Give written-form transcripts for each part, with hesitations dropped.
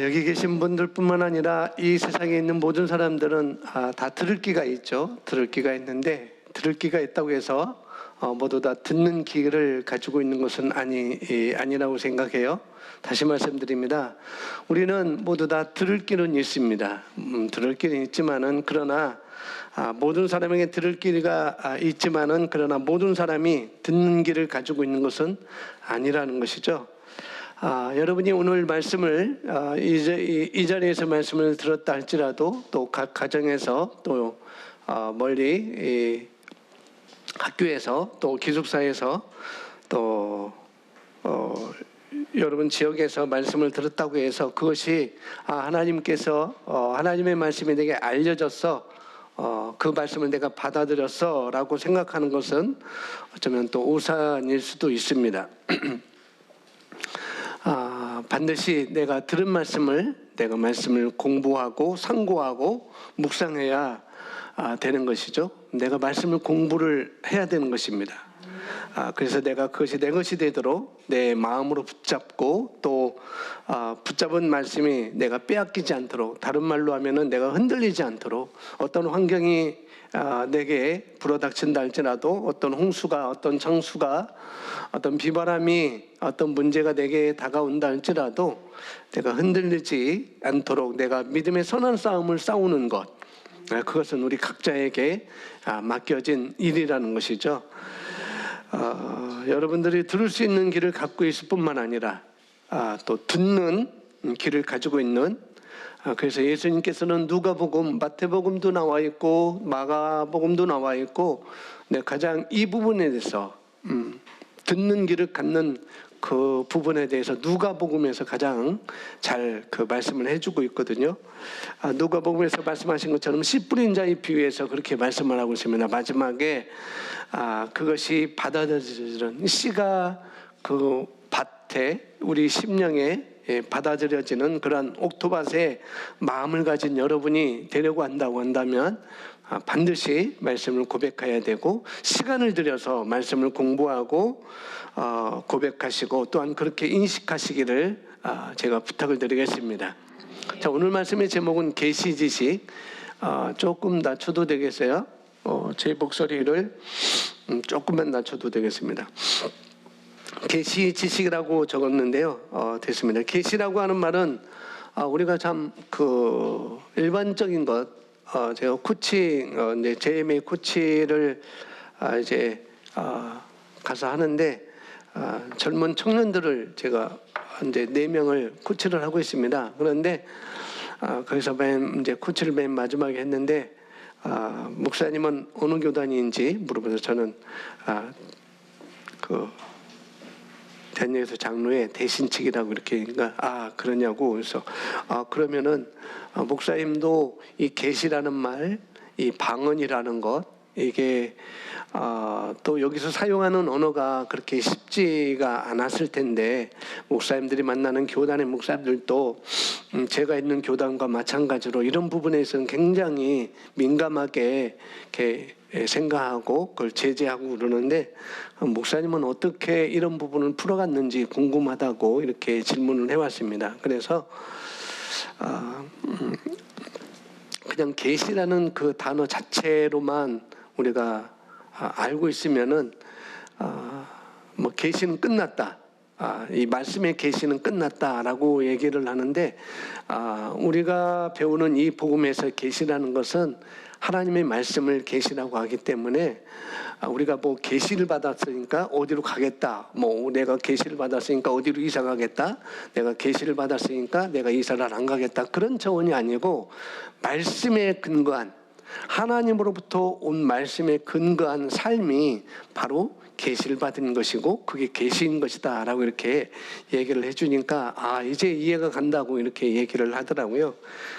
여기 계신 분들뿐만 아니라 이 세상에 있는 모든 사람들은 다 들을 귀가 있죠. 들을 귀가 있는데 들을 귀가 있다고 해서 모두 다 듣는 귀를 가지고 있는 것은 아니라고 생각해요. 다시 말씀드립니다. 우리는 모두 다 들을 귀는 있습니다. 들을 귀는 있지만은 그러나 모든 사람에게 들을 귀가 있지만은 그러나 모든 사람이 듣는 귀를 가지고 있는 것은 아니라는 것이죠. 여러분이 오늘 말씀을 이 자리에서 말씀을 들었다 할지라도 또 각 가정에서 또 멀리 학교에서 또 기숙사에서 또 여러분 지역에서 말씀을 들었다고 해서 그것이 하나님께서 하나님의 말씀이 내게 알려졌어, 그 말씀을 내가 받아들였어 라고 생각하는 것은 어쩌면 또 오산일 수도 있습니다. 반드시 내가 들은 말씀을 공부하고 상고하고 묵상해야 되는 것이죠. 내가 말씀을 공부를 해야 되는 것입니다. 그래서 내가 그것이 내 것이 되도록 내 마음으로 붙잡고 또 붙잡은 말씀이 내가 빼앗기지 않도록, 다른 말로 하면은 내가 흔들리지 않도록, 어떤 환경이 내게 불어닥친다 할지라도, 어떤 홍수가, 어떤 창수가, 어떤 비바람이, 어떤 문제가 내게 다가온다 할지라도 내가 흔들리지 않도록 내가 믿음의 선한 싸움을 싸우는 것, 그것은 우리 각자에게 맡겨진 일이라는 것이죠. 여러분들이 들을 수 있는 귀를 갖고 있을 뿐만 아니라 또 듣는 귀를 가지고 있는, 그래서 예수님께서는 누가복음, 마태복음도 나와 있고 마가복음도 나와 있고 가장 이 부분에 대해서 듣는 귀를 갖는 그 부분에 대해서 누가복음에서 가장 잘 그 말씀을 해주고 있거든요. 누가복음에서 말씀하신 것처럼 씨 뿌린 자의 비유에서 그렇게 말씀을 하고 있습니다. 마지막에 그것이 받아들여지는 씨가 그 밭에 우리 심령에 받아들여지는 그러한 옥토밭에 마음을 가진 여러분이 되려고 한다면 반드시 말씀을 고백해야 되고, 시간을 들여서 말씀을 공부하고 고백하시고 또한 그렇게 인식하시기를 제가 부탁을 드리겠습니다. 자, 오늘 말씀의 제목은 계시지식. 조금 낮춰도 되겠어요? 제 목소리를 조금만 낮춰도 되겠습니다. 계시 지식이라고 적었는데요. 됐습니다. 계시라고 하는 말은 우리가 참 그 일반적인 것, 제가 코칭, 이제 JMA 코치를 이제 가서 하는데 젊은 청년들을 제가 이제 4명을 코치를 하고 있습니다. 그런데 거기서 이제 코치를 맨 마지막에 했는데 목사님은 어느 교단인지 물어봐서 저는 그 대한예수 장로의 대신측이라고 이렇게, 그러냐고. 그래서 그러면은 목사님도 이 계시라는 말, 이 방언이라는 것, 이게 또 여기서 사용하는 언어가 그렇게 쉽지가 않았을 텐데, 목사님들이 만나는 교단의 목사님들도 제가 있는 교단과 마찬가지로 이런 부분에서는 굉장히 민감하게 이렇게 생각하고 그걸 제재하고 그러는데, 목사님은 어떻게 이런 부분을 풀어갔는지 궁금하다고 이렇게 질문을 해왔습니다. 그래서 그냥 계시라는 그 단어 자체로만 우리가 알고 있으면은 뭐 계시는 끝났다, 이 말씀의 계시는 끝났다라고 얘기를 하는데, 우리가 배우는 이 복음에서 계시라는 것은 하나님의 말씀을 계시라고 하기 때문에, 우리가 뭐 계시를 받았으니까 어디로 가겠다, 뭐 내가 계시를 받았으니까 어디로 이사 가겠다, 내가 계시를 받았으니까 내가 이사를 안 가겠다, 그런 차원이 아니고 말씀에 근거한, 하나님으로부터 온 말씀에 근거한 삶이 바로 계시를 받은 것이고 그게 계시인 것이다 라고 이렇게 얘기를 해주니까 이제 이해가 간다고 이렇게 얘기를 하더라고요.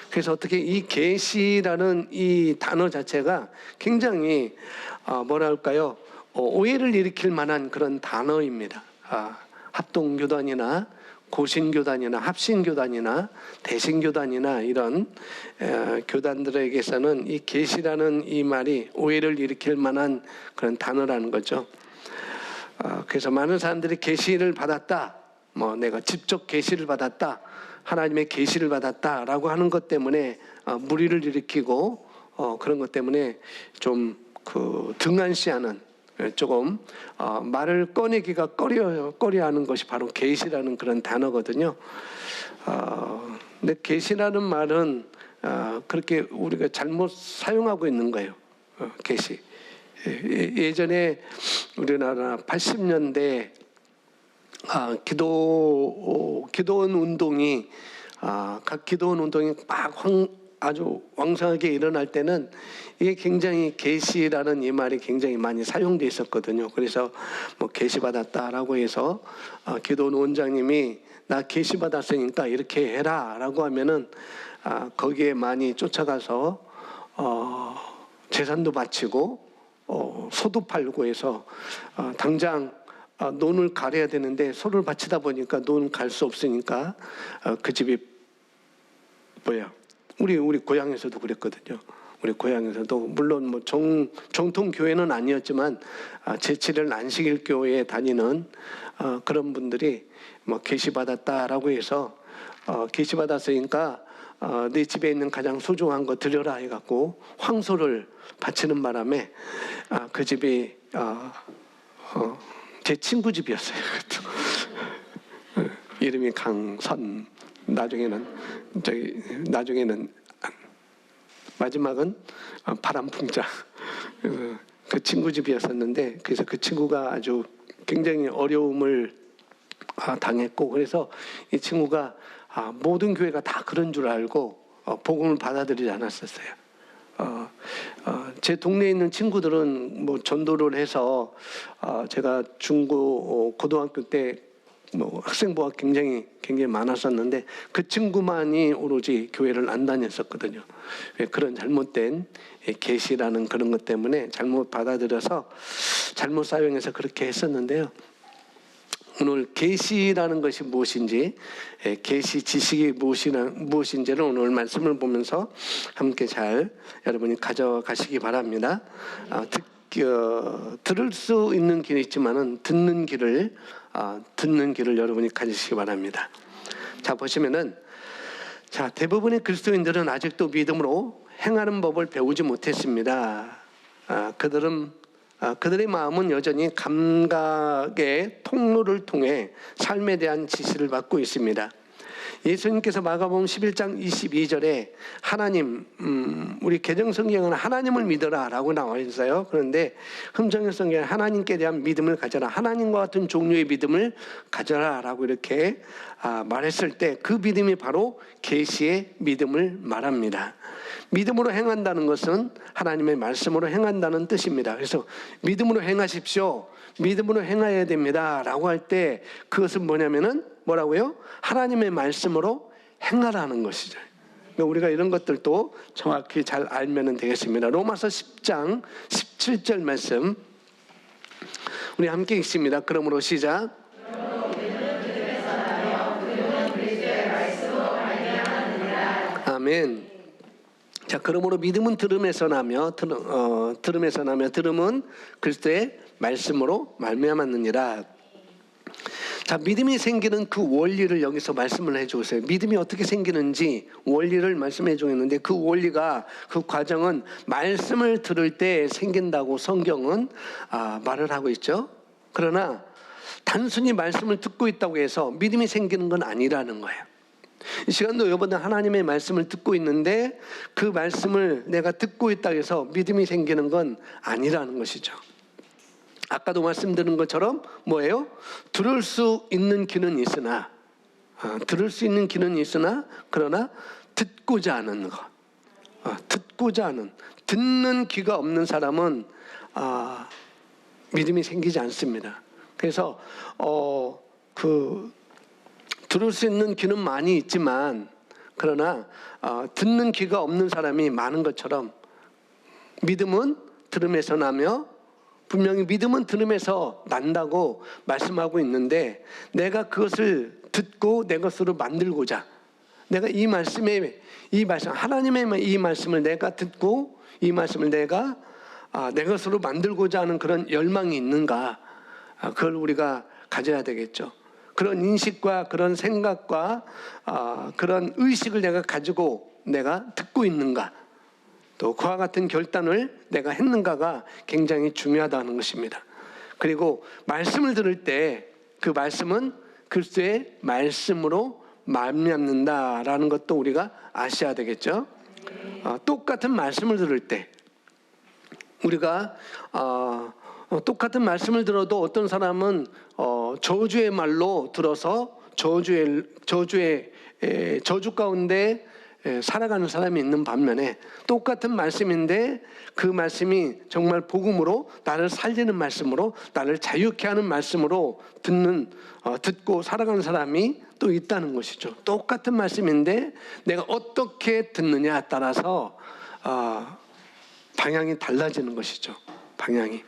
그래서 어떻게 이 계시라는 이 단어 자체가 굉장히 뭐랄까요, 오해를 일으킬 만한 그런 단어입니다. 합동교단이나 고신교단이나 합신교단이나 대신교단이나 이런 교단들에게서는 이 계시라는 이 말이 오해를 일으킬 만한 그런 단어라는 거죠. 그래서 많은 사람들이 계시를 받았다, 뭐 내가 직접 계시를 받았다, 하나님의 계시를 받았다라고 하는 것 때문에 무리를 일으키고 그런 것 때문에 좀 등한시하는, 조금 말을 꺼내기가 꺼려하는 것이 바로 계시라는 그런 단어거든요. 근데 계시라는 말은 그렇게 우리가 잘못 사용하고 있는 거예요. 계시. 예전에 우리나라 80년대 기도원 운동이 각 기도원 운동이 막 아주 왕성하게 일어날 때는 이게 굉장히 계시라는 이 말이 굉장히 많이 사용돼 있었거든요. 그래서 뭐 계시 받았다라고 해서 기도원 원장님이 나 계시 받았으니까 이렇게 해라라고 하면은 거기에 많이 쫓아가서 재산도 바치고 소도 팔고 해서 당장 논을 가려야 되는데 소를 바치다 보니까 논 갈 수 없으니까 그 집이 우리 고향에서도 그랬거든요. 우리 고향에서도 물론 뭐 정통 교회는 아니었지만 제7일 안식일 교회에 다니는 그런 분들이 뭐 계시 받았다라고 해서 계시 받았으니까 네 집에 있는 가장 소중한 거 드려라 해갖고 황소를 바치는 바람에 그 집이 제 친구 집이었어요. 이름이 강선. 나중에는 마지막은 바람풍자. 그 친구 집이었었는데, 그래서 그 친구가 아주 굉장히 어려움을 당했고, 그래서 이 친구가 모든 교회가 다 그런 줄 알고 복음을 받아들이지 않았었어요. 제 동네에 있는 친구들은 뭐 전도를 해서 제가 고등학교 때 뭐 학생부가 굉장히 많았었는데 그 친구만이 오로지 교회를 안 다녔었거든요. 그런 잘못된 계시라는 그런 것 때문에 잘못 받아들여서 잘못 사용해서 그렇게 했었는데요. 오늘 계시라는 것이 무엇인지, 계시 지식이 무엇인지를 오늘 말씀을 보면서 함께 잘 여러분이 가져가시기 바랍니다. 들을 수 있는 길이 있지만은 듣는 길을 여러분이 가지시기 바랍니다. 자, 보시면은 대부분의 그리스도인들은 아직도 믿음으로 행하는 법을 배우지 못했습니다. 그들의 마음은 여전히 감각의 통로를 통해 삶에 대한 지시를 받고 있습니다. 예수님께서 마가복음 11장 22절에 하나님, 우리 개정성경은 하나님을 믿어라 라고 나와 있어요. 그런데 흠정의 성경에 하나님께 대한 믿음을 가져라, 하나님과 같은 종류의 믿음을 가져라 라고 이렇게 말했을 때 그 믿음이 바로 계시의 믿음을 말합니다. 믿음으로 행한다는 것은 하나님의 말씀으로 행한다는 뜻입니다. 그래서 믿음으로 행하십시오, 믿음으로 행해야 됩니다 라고 할 때 그것은 뭐라고요? 하나님의 말씀으로 행하라는 것이죠. 그러니까 우리가 이런 것들도 정확히 잘 알면 되겠습니다. 로마서 10장 17절 말씀 우리 함께 읽습니다. 그러므로 시작. 아멘. 자, 그러므로 믿음은 들음에서 나며 들음은 그리스도의 말씀으로 말미암았느니라. 자, 믿음이 생기는 그 원리를 여기서 말씀을 해주세요. 믿음이 어떻게 생기는지 원리를 말씀해 주겠는데 그 원리가, 그 과정은 말씀을 들을 때 생긴다고 성경은 말을 하고 있죠. 그러나 단순히 말씀을 듣고 있다고 해서 믿음이 생기는 건 아니라는 거예요. 이 시간도 여러분들 하나님의 말씀을 듣고 있는데 그 말씀을 내가 듣고 있다고 해서 믿음이 생기는 건 아니라는 것이죠. 아까도 말씀드린 것처럼 뭐예요? 들을 수 있는 귀는 있으나 그러나 듣고자 하는 것, 듣는 귀가 없는 사람은 믿음이 생기지 않습니다. 그래서 들을 수 있는 귀는 많이 있지만 그러나 듣는 귀가 없는 사람이 많은 것처럼 믿음은 들음에서 나며, 분명히 믿음은 들음에서 난다고 말씀하고 있는데 내가 그것을 듣고 내 것으로 만들고자, 내가 하나님의 이 말씀을 내가 듣고 이 말씀을 내가 내 것으로 만들고자 하는 그런 열망이 있는가, 그걸 우리가 가져야 되겠죠. 그런 인식과 그런 생각과 그런 의식을 내가 가지고 내가 듣고 있는가, 또 그와 같은 결단을 내가 했는가가 굉장히 중요하다는 것입니다. 그리고 말씀을 들을 때 그 말씀은 그리스도의 말씀으로 말미암는다라는 것도 우리가 아셔야 되겠죠. 똑같은 말씀을 들을 때 우리가 똑같은 말씀을 들어도 어떤 사람은 저주의 말로 들어서 저주 가운데 살아가는 사람이 있는 반면에, 똑같은 말씀인데 그 말씀이 정말 복음으로 나를 살리는 말씀으로 나를 자유케 하는 말씀으로 듣고 살아가는 사람이 또 있다는 것이죠. 똑같은 말씀인데 내가 어떻게 듣느냐에 따라서 방향이 달라지는 것이죠. 방향이.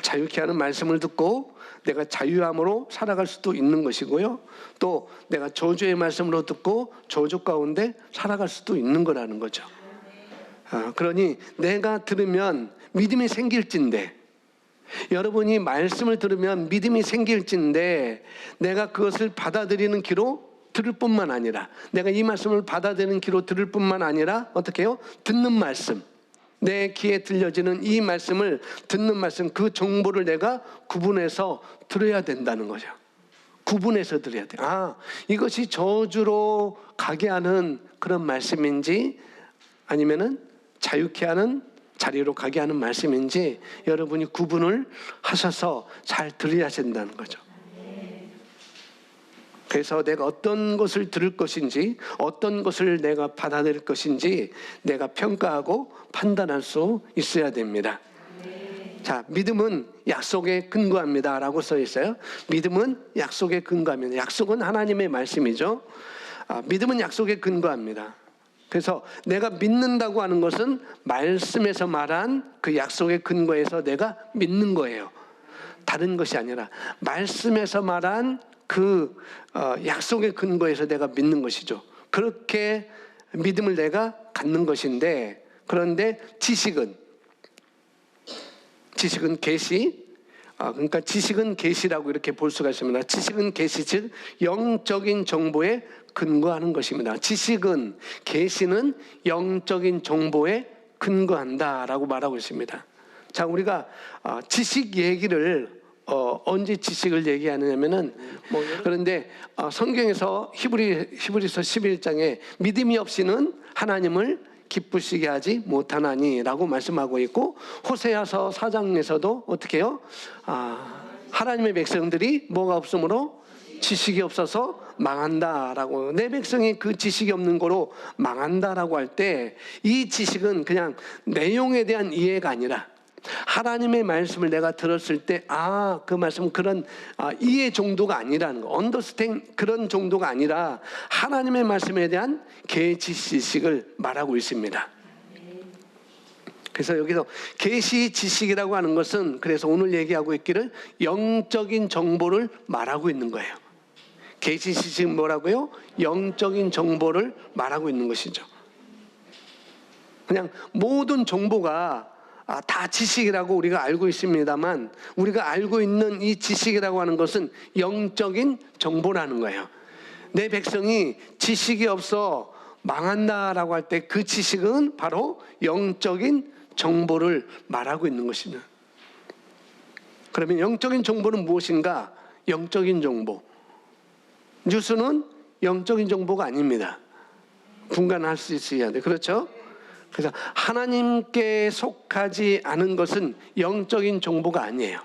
자유케 하는 말씀을 듣고 내가 자유함으로 살아갈 수도 있는 것이고요. 또 내가 저주의 말씀으로 듣고 저주 가운데 살아갈 수도 있는 거라는 거죠. 그러니 내가 들으면 믿음이 생길진데, 여러분이 말씀을 들으면 믿음이 생길진데, 내가 그것을 받아들이는 귀로 들을 뿐만 아니라, 내가 이 말씀을 받아들이는 귀로 들을 뿐만 아니라 어떻게 해요? 듣는 말씀, 내 귀에 들려지는 이 말씀을, 듣는 말씀, 그 정보를 내가 구분해서 들어야 된다는 거죠. 구분해서 들어야 돼. 이것이 저주로 가게 하는 그런 말씀인지 아니면은 자유케 하는 자리로 가게 하는 말씀인지 여러분이 구분을 하셔서 잘 들어야 된다는 거죠. 그래서 내가 어떤 것을 들을 것인지, 어떤 것을 내가 받아들일 것인지 내가 평가하고 판단할 수 있어야 됩니다. 자, 믿음은 약속에 근거합니다 라고 써 있어요. 믿음은 약속에 근거합니다. 약속은 하나님의 말씀이죠. 믿음은 약속에 근거합니다. 그래서 내가 믿는다고 하는 것은 말씀에서 말한 그 약속의 근거에서 내가 믿는 거예요. 다른 것이 아니라 말씀에서 말한 그 약속의 근거에서 내가 믿는 것이죠. 그렇게 믿음을 내가 갖는 것인데, 그런데 지식은 계시, 그러니까 지식은 계시라고 이렇게 볼 수가 있습니다. 지식은 계시, 즉 영적인 정보에 근거하는 것입니다. 지식은, 계시는 영적인 정보에 근거한다라고 말하고 있습니다. 자, 우리가 지식 얘기를 언제 지식을 얘기하느냐면은 그런데 성경에서 히브리서 11장에 믿음이 없이는 하나님을 기쁘시게 하지 못하나니라고 말씀하고 있고, 호세아서 4장에서도 어떻게 해요? 하나님의 백성들이 뭐가 없으므로 지식이 없어서 망한다라고, 내 백성이 그 지식이 없는 거로 망한다라고 할 때, 이 지식은 그냥 내용에 대한 이해가 아니라 하나님의 말씀을 내가 들었을 때 그 말씀은 그런 이해 정도가 아니라는 거, 언더스탠 그런 정도가 아니라 하나님의 말씀에 대한 계시 지식을 말하고 있습니다. 그래서 여기서 계시 지식이라고 하는 것은, 그래서 오늘 얘기하고 있기를 영적인 정보를 말하고 있는 거예요. 계시 지식은 뭐라고요? 영적인 정보를 말하고 있는 것이죠. 그냥 모든 정보가 다 지식이라고 우리가 알고 있습니다만, 우리가 알고 있는 이 지식이라고 하는 것은 영적인 정보라는 거예요. 내 백성이 지식이 없어 망한다라고 할 때 그 지식은 바로 영적인 정보를 말하고 있는 것입니다. 그러면 영적인 정보는 무엇인가? 영적인 정보. 뉴스는 영적인 정보가 아닙니다. 분간할 수 있어야 돼. 그렇죠? 그래서 하나님께 속하지 않은 것은 영적인 정보가 아니에요.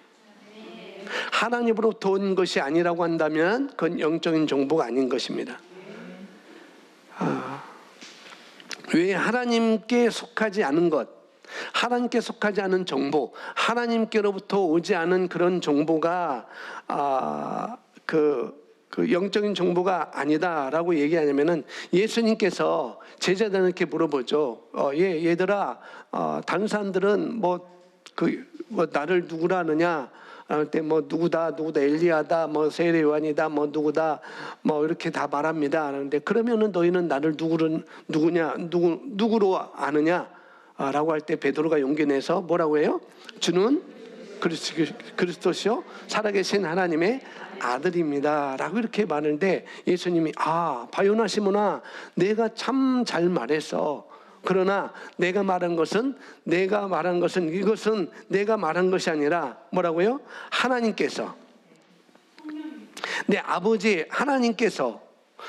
하나님으로부터 온 것이 아니라고 한다면 그건 영적인 정보가 아닌 것입니다. 왜 하나님께 속하지 않은 것, 하나님께 속하지 않은 정보, 하나님께로부터 오지 않은 그런 정보가 그 영적인 정보가 아니다라고 얘기하냐면은, 예수님께서 제자들에게 물어보죠. 얘들아, 다른 사람들은 나를 누구라 하느냐? 할 때 누구다 엘리야다, 세례 요한이다, 누구다, 이렇게 다 말합니다. 하는데, 그러면은 너희는 나를 누구로 아느냐? 라고 할 때 베드로가 용기 내서 뭐라고 해요? 주는 그리스도시요 살아계신 하나님의 아들입니다 라고 이렇게 말하는데, 예수님이 바요나 시몬아, 내가 참 잘 말했어. 그러나 내가 말한 것은 이것은 내가 말한 것이 아니라 뭐라고요? 하나님께서, 내 아버지 하나님께서,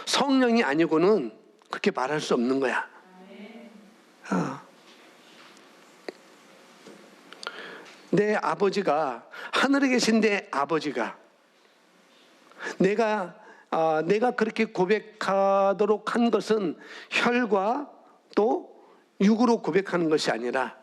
성령이 아니고는 그렇게 말할 수 없는 거야. 내 아버지가, 하늘에 계신 내 아버지가 내가 그렇게 고백하도록 한 것은 혈과 또 육으로 고백하는 것이 아니라,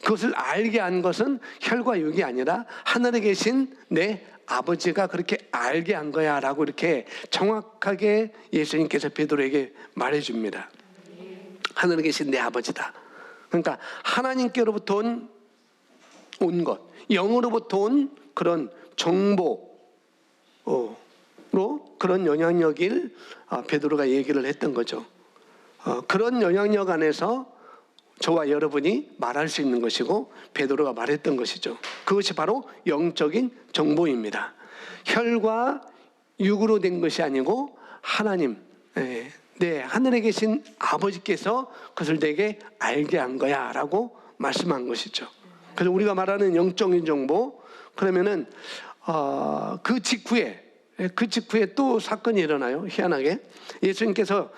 그것을 알게 한 것은 혈과 육이 아니라 하늘에 계신 내 아버지가 그렇게 알게 한 거야 라고 이렇게 정확하게 예수님께서 베드로에게 말해줍니다. 하늘에 계신 내 아버지다. 그러니까 하나님께로부터 온 것, 영으로부터 온 그런 정보로 그런 영향력을 베드로가 얘기를 했던 거죠. 그런 영향력 안에서 저와 여러분이 말할 수 있는 것이고 베드로가 말했던 것이죠. 그것이 바로 영적인 정보입니다. 혈과 육으로 된 것이 아니고 하나님, 하늘에 계신 아버지께서 그것을 내게 알게 한 거야 라고 말씀한 것이죠. 그래서 우리가 말하는 영적인 정보, 그러면은 그 직후에 또 사건이 일어나요. 희한하게 예수님께서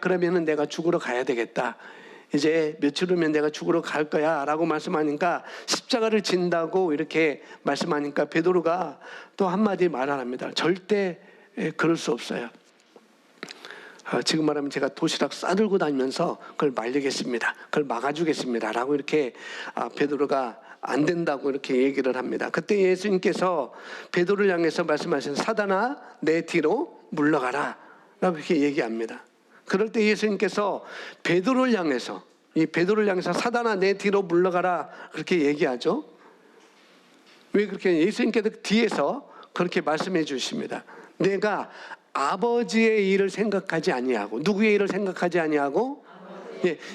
그러면은 내가 죽으러 가야 되겠다, 이제 며칠 후면 내가 죽으러 갈 거야 라고 말씀하니까, 십자가를 진다고 이렇게 말씀하니까 베드로가 또 한마디 말 안 합니다. 절대 그럴 수 없어요. 지금 말하면 제가 도시락 싸들고 다니면서 그걸 말리겠습니다, 그걸 막아주겠습니다 라고 이렇게 베드로가 안 된다고 이렇게 얘기를 합니다. 그때 예수님께서 베드로를 향해서 말씀하신, 사단아 내 뒤로 물러가라 라고 이렇게 얘기합니다. 그럴 때 예수님께서 베드로를 향해서 사단아 내 뒤로 물러가라 그렇게 얘기하죠. 왜 그렇게? 예수님께서 뒤에서 그렇게 말씀해 주십니다. 내가 아버지의 일을 생각하지 아니하고, 누구의 일을 생각하지 아니하고,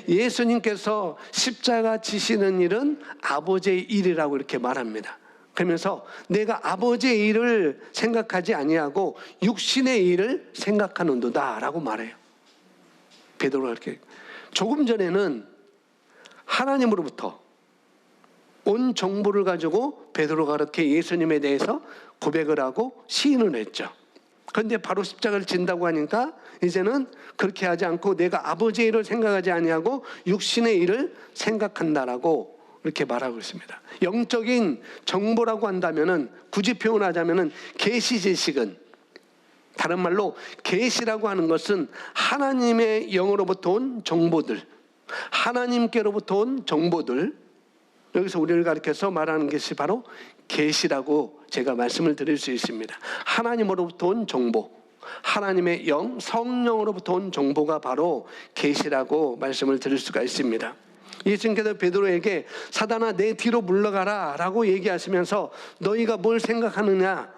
예수님께서 십자가 지시는 일은 아버지의 일이라고 이렇게 말합니다. 그러면서 내가 아버지의 일을 생각하지 아니하고 육신의 일을 생각하는도다 라고 말해요. 베드로가 이렇게, 조금 전에는 하나님으로부터 온 정보를 가지고 베드로가 그렇게 예수님에 대해서 고백을 하고 시인을 했죠. 그런데 바로 십자가를 진다고 하니까 이제는 그렇게 하지 않고 내가 아버지의 일을 생각하지 아니하고 육신의 일을 생각한다라고 이렇게 말하고 있습니다. 영적인 정보라고 한다면은, 굳이 표현하자면은 계시 지식은, 다른 말로 계시라고 하는 것은 하나님의 영으로부터 온 정보들, 하나님께로부터 온 정보들, 여기서 우리를 가리켜서 말하는 것이 바로 계시라고 제가 말씀을 드릴 수 있습니다. 하나님으로부터 온 정보, 하나님의 영, 성령으로부터 온 정보가 바로 계시라고 말씀을 드릴 수가 있습니다. 예수님께서 베드로에게 사단아 내 뒤로 물러가라 라고 얘기하시면서, 너희가 뭘 생각하느냐?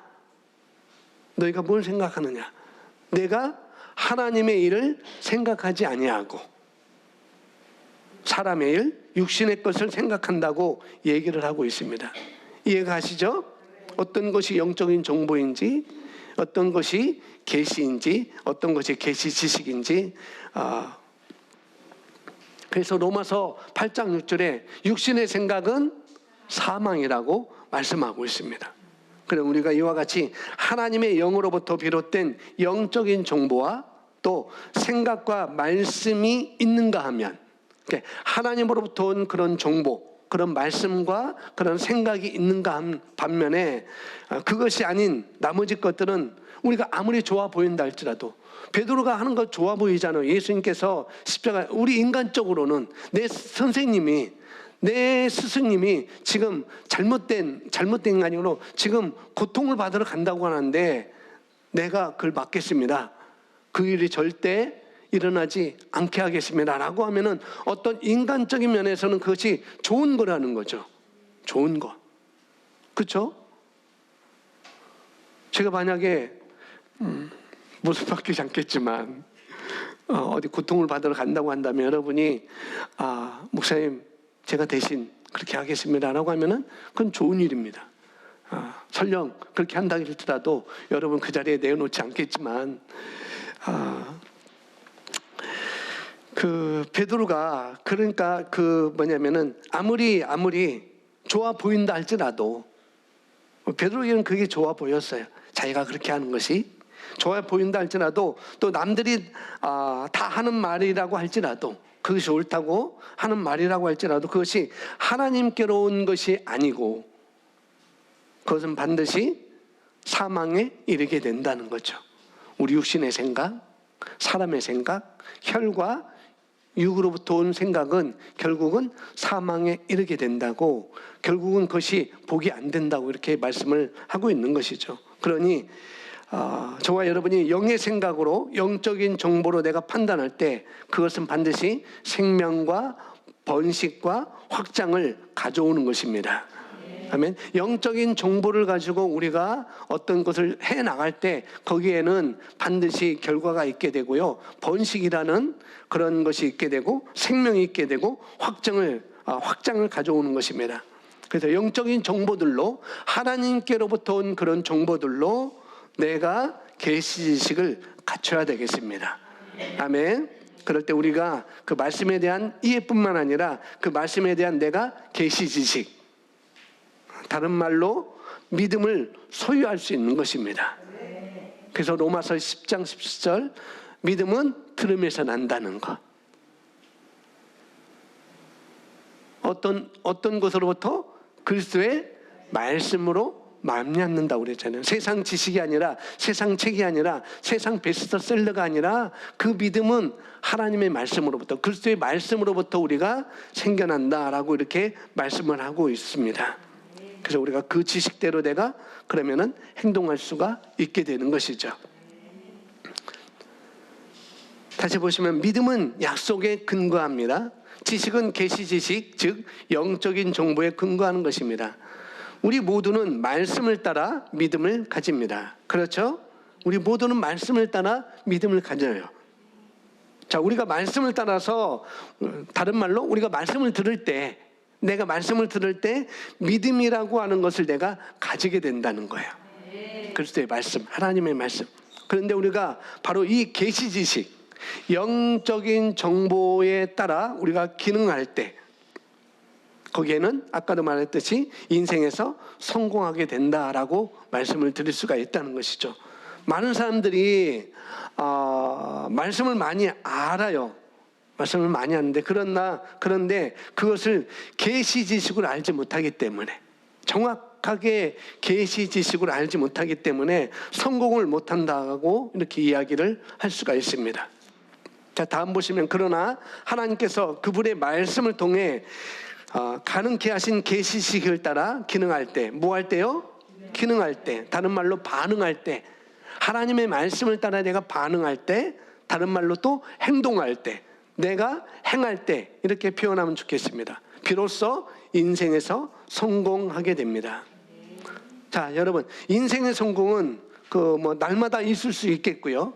내가 하나님의 일을 생각하지 아니하고 사람의 일, 육신의 것을 생각한다고 얘기를 하고 있습니다. 이해가 가시죠? 어떤 것이 영적인 정보인지, 어떤 것이 계시인지, 어떤 것이 계시 지식인지. 그래서 로마서 8장 6절에 육신의 생각은 사망이라고 말씀하고 있습니다. 그럼 우리가 이와 같이 하나님의 영으로부터 비롯된 영적인 정보와 또 생각과 말씀이 있는가 하면, 하나님으로부터 온 그런 정보, 그런 말씀과 그런 생각이 있는가 한 반면에, 그것이 아닌 나머지 것들은 우리가 아무리 좋아 보인다 할지라도, 베드로가 하는 거 좋아 보이잖아요. 예수님께서 십자가, 우리 인간적으로는 내 선생님이, 내 스승님이 지금 잘못된 게 아니고 지금 고통을 받으러 간다고 하는데 내가 그걸 막겠습니다, 그 일이 절대 일어나지 않게 하겠습니다 라고 하면은, 어떤 인간적인 면에서는 그것이 좋은 거라는 거죠. 좋은 거. 그렇죠? 제가 만약에 무슨 바뀌지 않겠지만 어디 고통을 받으러 간다고 한다면, 여러분이 목사님 제가 대신 그렇게 하겠습니다라고 하면은 그건 좋은 일입니다. 설령 그렇게 한다 할지라도 여러분 그 자리에 내어놓지 않겠지만, 그 베드로가 그러니까 그 뭐냐면은 아무리 좋아 보인다 할지라도 베드로에게는 그게 좋아 보였어요. 자기가 그렇게 하는 것이 좋아 보인다 할지라도, 또 남들이 다 하는 말이라고 할지라도, 그것이 옳다고 하는 말이라고 할지라도 그것이 하나님께로 온 것이 아니고 그것은 반드시 사망에 이르게 된다는 거죠. 우리 육신의 생각, 사람의 생각, 혈과 육으로부터 온 생각은 결국은 사망에 이르게 된다고, 결국은 그것이 복이 안 된다고 이렇게 말씀을 하고 있는 것이죠. 그러니 저와 여러분이 영의 생각으로 영적인 정보로 내가 판단할 때 그것은 반드시 생명과 번식과 확장을 가져오는 것입니다. 아멘. 영적인 정보를 가지고 우리가 어떤 것을 해 나갈 때 거기에는 반드시 결과가 있게 되고요, 번식이라는 그런 것이 있게 되고 생명이 있게 되고 확장을 가져오는 것입니다. 그래서 영적인 정보들로, 하나님께로부터 온 그런 정보들로 내가 계시 지식을 갖춰야 되겠습니다. 아멘. 그럴 때 우리가 그 말씀에 대한 이해뿐만 아니라 그 말씀에 대한 내가 계시 지식, 다른 말로 믿음을 소유할 수 있는 것입니다. 그래서 로마서 10장 17절, 믿음은 들음에서 난다는 것. 어떤 것으로부터? 그리스도의 말씀으로 말미암는다고 그랬잖아요. 세상 지식이 아니라, 세상 책이 아니라, 세상 베스트셀러가 아니라 그 믿음은 하나님의 말씀으로부터, 그리스도의 말씀으로부터 우리가 생겨난다라고 이렇게 말씀을 하고 있습니다. 그래서 우리가 그 지식대로 내가 그러면은 행동할 수가 있게 되는 것이죠. 다시 보시면 믿음은 약속에 근거합니다. 지식은 계시 지식, 즉 영적인 정보에 근거하는 것입니다. 우리 모두는 말씀을 따라 믿음을 가집니다. 그렇죠? 우리 모두는 말씀을 따라 믿음을 가져요. 자, 우리가 말씀을 따라서, 다른 말로 우리가 말씀을 들을 때, 내가 말씀을 들을 때 믿음이라고 하는 것을 내가 가지게 된다는 거예요. 그리스도의 말씀, 하나님의 말씀. 그런데 우리가 바로 이 계시 지식, 영적인 정보에 따라 우리가 기능할 때 거기에는 아까도 말했듯이 인생에서 성공하게 된다라고 말씀을 드릴 수가 있다는 것이죠. 많은 사람들이 말씀을 많이 알아요. 말씀을 많이 하는데 그런데 그것을 계시 지식으로 알지 못하기 때문에, 정확하게 계시 지식으로 알지 못하기 때문에 성공을 못한다고 이렇게 이야기를 할 수가 있습니다. 자, 다음 보시면, 그러나 하나님께서 그분의 말씀을 통해 가능케 하신 계시 지식을 따라 기능할 때, 뭐 할 때요? 기능할 때, 다른 말로 반응할 때, 하나님의 말씀을 따라 내가 반응할 때, 다른 말로 또 행동할 때, 내가 행할 때, 이렇게 표현하면 좋겠습니다. 비로소 인생에서 성공하게 됩니다. 자, 여러분, 인생의 성공은 날마다 있을 수 있겠고요.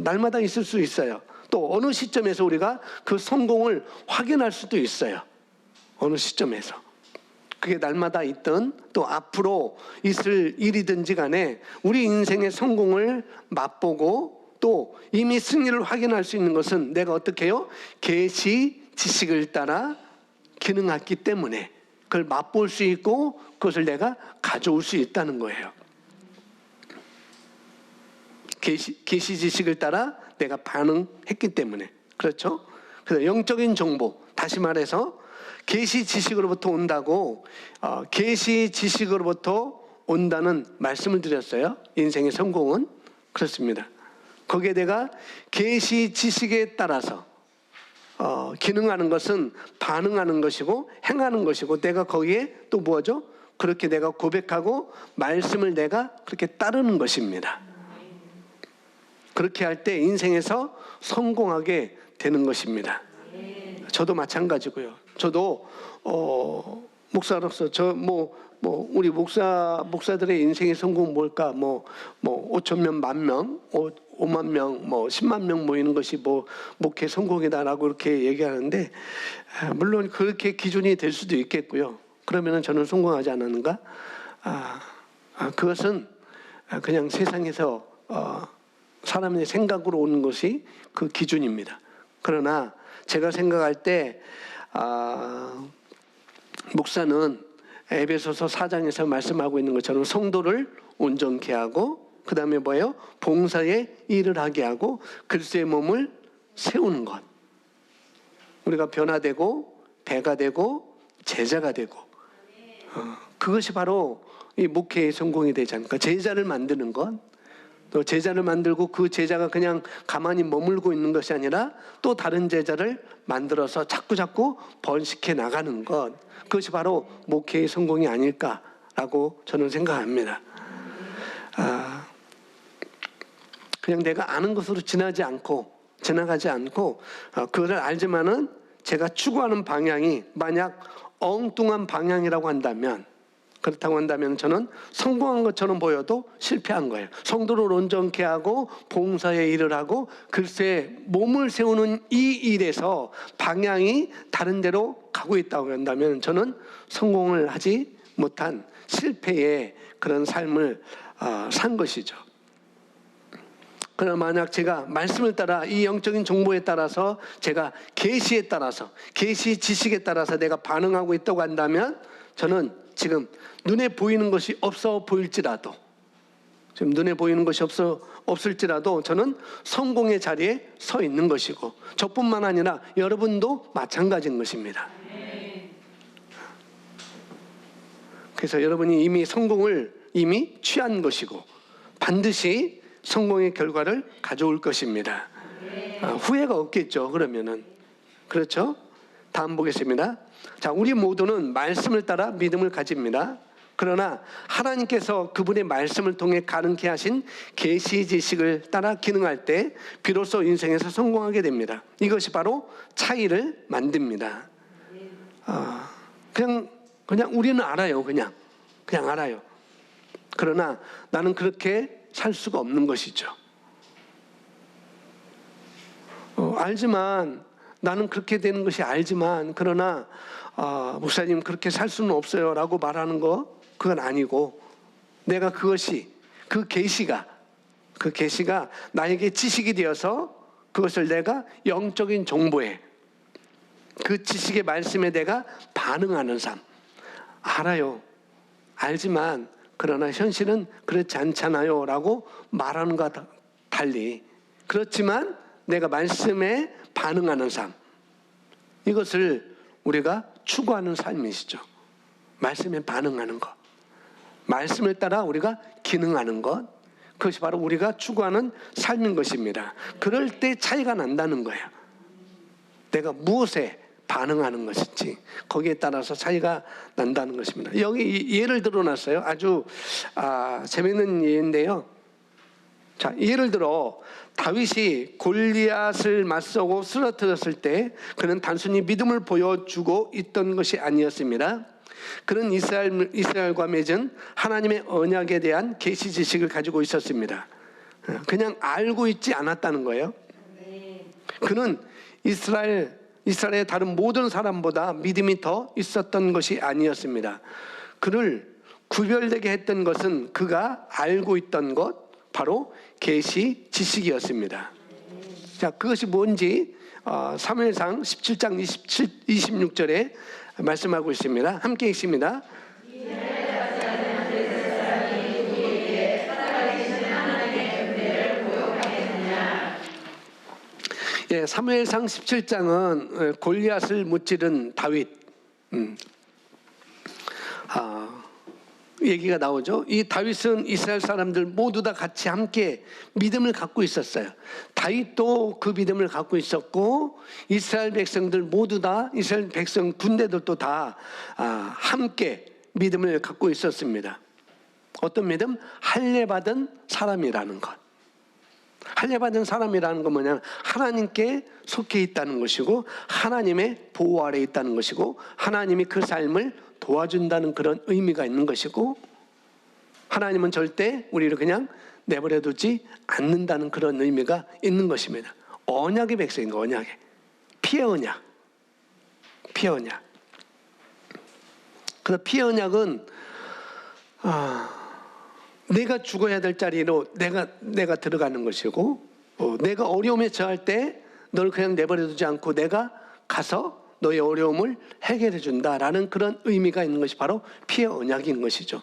날마다 있을 수 있어요. 또 어느 시점에서 우리가 그 성공을 확인할 수도 있어요. 어느 시점에서. 그게 날마다 있든 또 앞으로 있을 일이든지 간에 우리 인생의 성공을 맛보고 또 이미 승리를 확인할 수 있는 것은 내가 어떻게 해요? 계시 지식을 따라 기능했기 때문에 그걸 맛볼 수 있고 그것을 내가 가져올 수 있다는 거예요. 계시 지식을 따라 내가 반응했기 때문에. 그렇죠? 그래서 영적인 정보, 다시 말해서 계시 지식으로부터 온다고, 계시 지식으로부터 온다는 말씀을 드렸어요. 인생의 성공은 그렇습니다. 거기에 내가 계시 지식에 따라서 기능하는 것은 반응하는 것이고 행하는 것이고, 내가 거기에 또 뭐죠? 그렇게 내가 고백하고 말씀을 내가 그렇게 따르는 것입니다. 그렇게 할 때 인생에서 성공하게 되는 것입니다. 저도 마찬가지고요. 저도 목사로서 우리 목사들의 인생의 성공은 뭘까? 5,000명, 10,000명, 5만 명, 뭐 10만 명 모이는 것이 뭐 목회 성공이다라고 그렇게 얘기하는데, 물론 그렇게 기준이 될 수도 있겠고요. 그러면은 저는 성공하지 않았는가? 그것은 그냥 세상에서 사람의 생각으로 오는 것이 그 기준입니다. 그러나 제가 생각할 때 목사는 에베소서 4장에서 말씀하고 있는 것처럼 성도를 온전케 하고, 그 다음에 뭐예요? 봉사의 일을 하게 하고 그리스도의 몸을 세우는 것. 우리가 변화되고 배가 되고 제자가 되고, 그것이 바로 이 목회의 성공이 되지 않을까. 제자를 만드는 것, 또 제자를 만들고 그 제자가 그냥 가만히 머물고 있는 것이 아니라 또 다른 제자를 만들어서 자꾸 번식해 나가는 것, 그것이 바로 목회의 성공이 아닐까라고 저는 생각합니다. 그냥 내가 아는 것으로 지나가지 않고 그것을 알지만은 제가 추구하는 방향이 만약 엉뚱한 방향이라고 한다면, 그렇다고 한다면 저는 성공한 것처럼 보여도 실패한 거예요. 성도를 온전케 하고 봉사의 일을 하고 글쎄 몸을 세우는 이 일에서 방향이 다른 데로 가고 있다고 한다면 저는 성공을 하지 못한 실패의 그런 삶을 산 것이죠. 그러나 만약 제가 말씀을 따라 이 영적인 정보에 따라서 제가 계시에 따라서 계시 지식에 따라서 내가 반응하고 있다고 한다면 저는 지금 눈에 보이는 것이 없어 보일지라도, 지금 눈에 보이는 것이 없을지라도 저는 성공의 자리에 서 있는 것이고, 저뿐만 아니라 여러분도 마찬가지인 것입니다. 그래서 여러분이 이미 성공을 이미 취한 것이고 반드시 성공의 결과를 가져올 것입니다. 후회가 없겠죠. 그러면은. 그렇죠? 다음 보겠습니다. 자, 우리 모두는 말씀을 따라 믿음을 가집니다. 그러나 하나님께서 그분의 말씀을 통해 가능케 하신 계시 지식을 따라 기능할 때 비로소 인생에서 성공하게 됩니다. 이것이 바로 차이를 만듭니다. 그냥 우리는 알아요. 그냥 알아요. 그러나 나는 그렇게 살 수가 없는 것이죠. 알지만, 나는 그렇게 되는 것이 알지만, 그러나 목사님 그렇게 살 수는 없어요 라고 말하는 거, 그건 아니고, 내가 그 계시가 나에게 지식이 되어서 그것을 내가 영적인 정보에, 그 지식의 말씀에 내가 반응하는 삶. 알아요. 알지만 그러나 현실은 그렇지 않잖아요 라고 말하는 것과 달리, 그렇지만 내가 말씀에 반응하는 삶, 이것을 우리가 추구하는 삶이시죠. 말씀에 반응하는 것, 말씀을 따라 우리가 기능하는 것, 그것이 바로 우리가 추구하는 삶인 것입니다. 그럴 때 차이가 난다는 거예요. 내가 무엇에 반응하는 것인지 거기에 따라서 차이가 난다는 것입니다. 여기 예를 들어놨어요. 아주 재미있는 예인데요. 자, 예를 들어 다윗이 골리앗을 맞서고 쓰러뜨렸을 때 그는 단순히 믿음을 보여주고 있던 것이 아니었습니다. 그는 이스라엘과 맺은 하나님의 언약에 대한 계시 지식을 가지고 있었습니다. 그냥 알고 있지 않았다는 거예요. 그는 이스라엘의 다른 모든 사람보다 믿음이 더 있었던 것이 아니었습니다. 그를 구별되게 했던 것은 그가 알고 있던 것, 바로 계시 지식이었습니다. 자, 그것이 뭔지 사무엘상 17장 26절에 말씀하고 있습니다. 함께 읽습니다. 예, 사무엘상 17장은 골리앗을 무찌른 다윗 얘기가 나오죠. 이 다윗은 이스라엘 사람들 모두 다 같이 함께 믿음을 갖고 있었어요. 다윗도 그 믿음을 갖고 있었고, 이스라엘 백성들 모두 다, 이스라엘 백성 군대들도 다 함께 믿음을 갖고 있었습니다. 어떤 믿음? 할례받은 사람이라는 것. 할례받은 사람이라는 건 뭐냐면 하나님께 속해 있다는 것이고, 하나님의 보호 아래 있다는 것이고, 하나님이 그 삶을 도와준다는 그런 의미가 있는 것이고, 하나님은 절대 우리를 그냥 내버려두지 않는다는 그런 의미가 있는 것입니다. 언약의 백성인가, 언약의. 피의 언약. 피의 언약. 그래서 피의 언약은 내가 죽어야 될 자리로 내가 들어가는 것이고, 내가 어려움에 처할 때 널 그냥 내버려두지 않고 내가 가서 너의 어려움을 해결해 준다라는 그런 의미가 있는 것이 바로 피의 언약인 것이죠.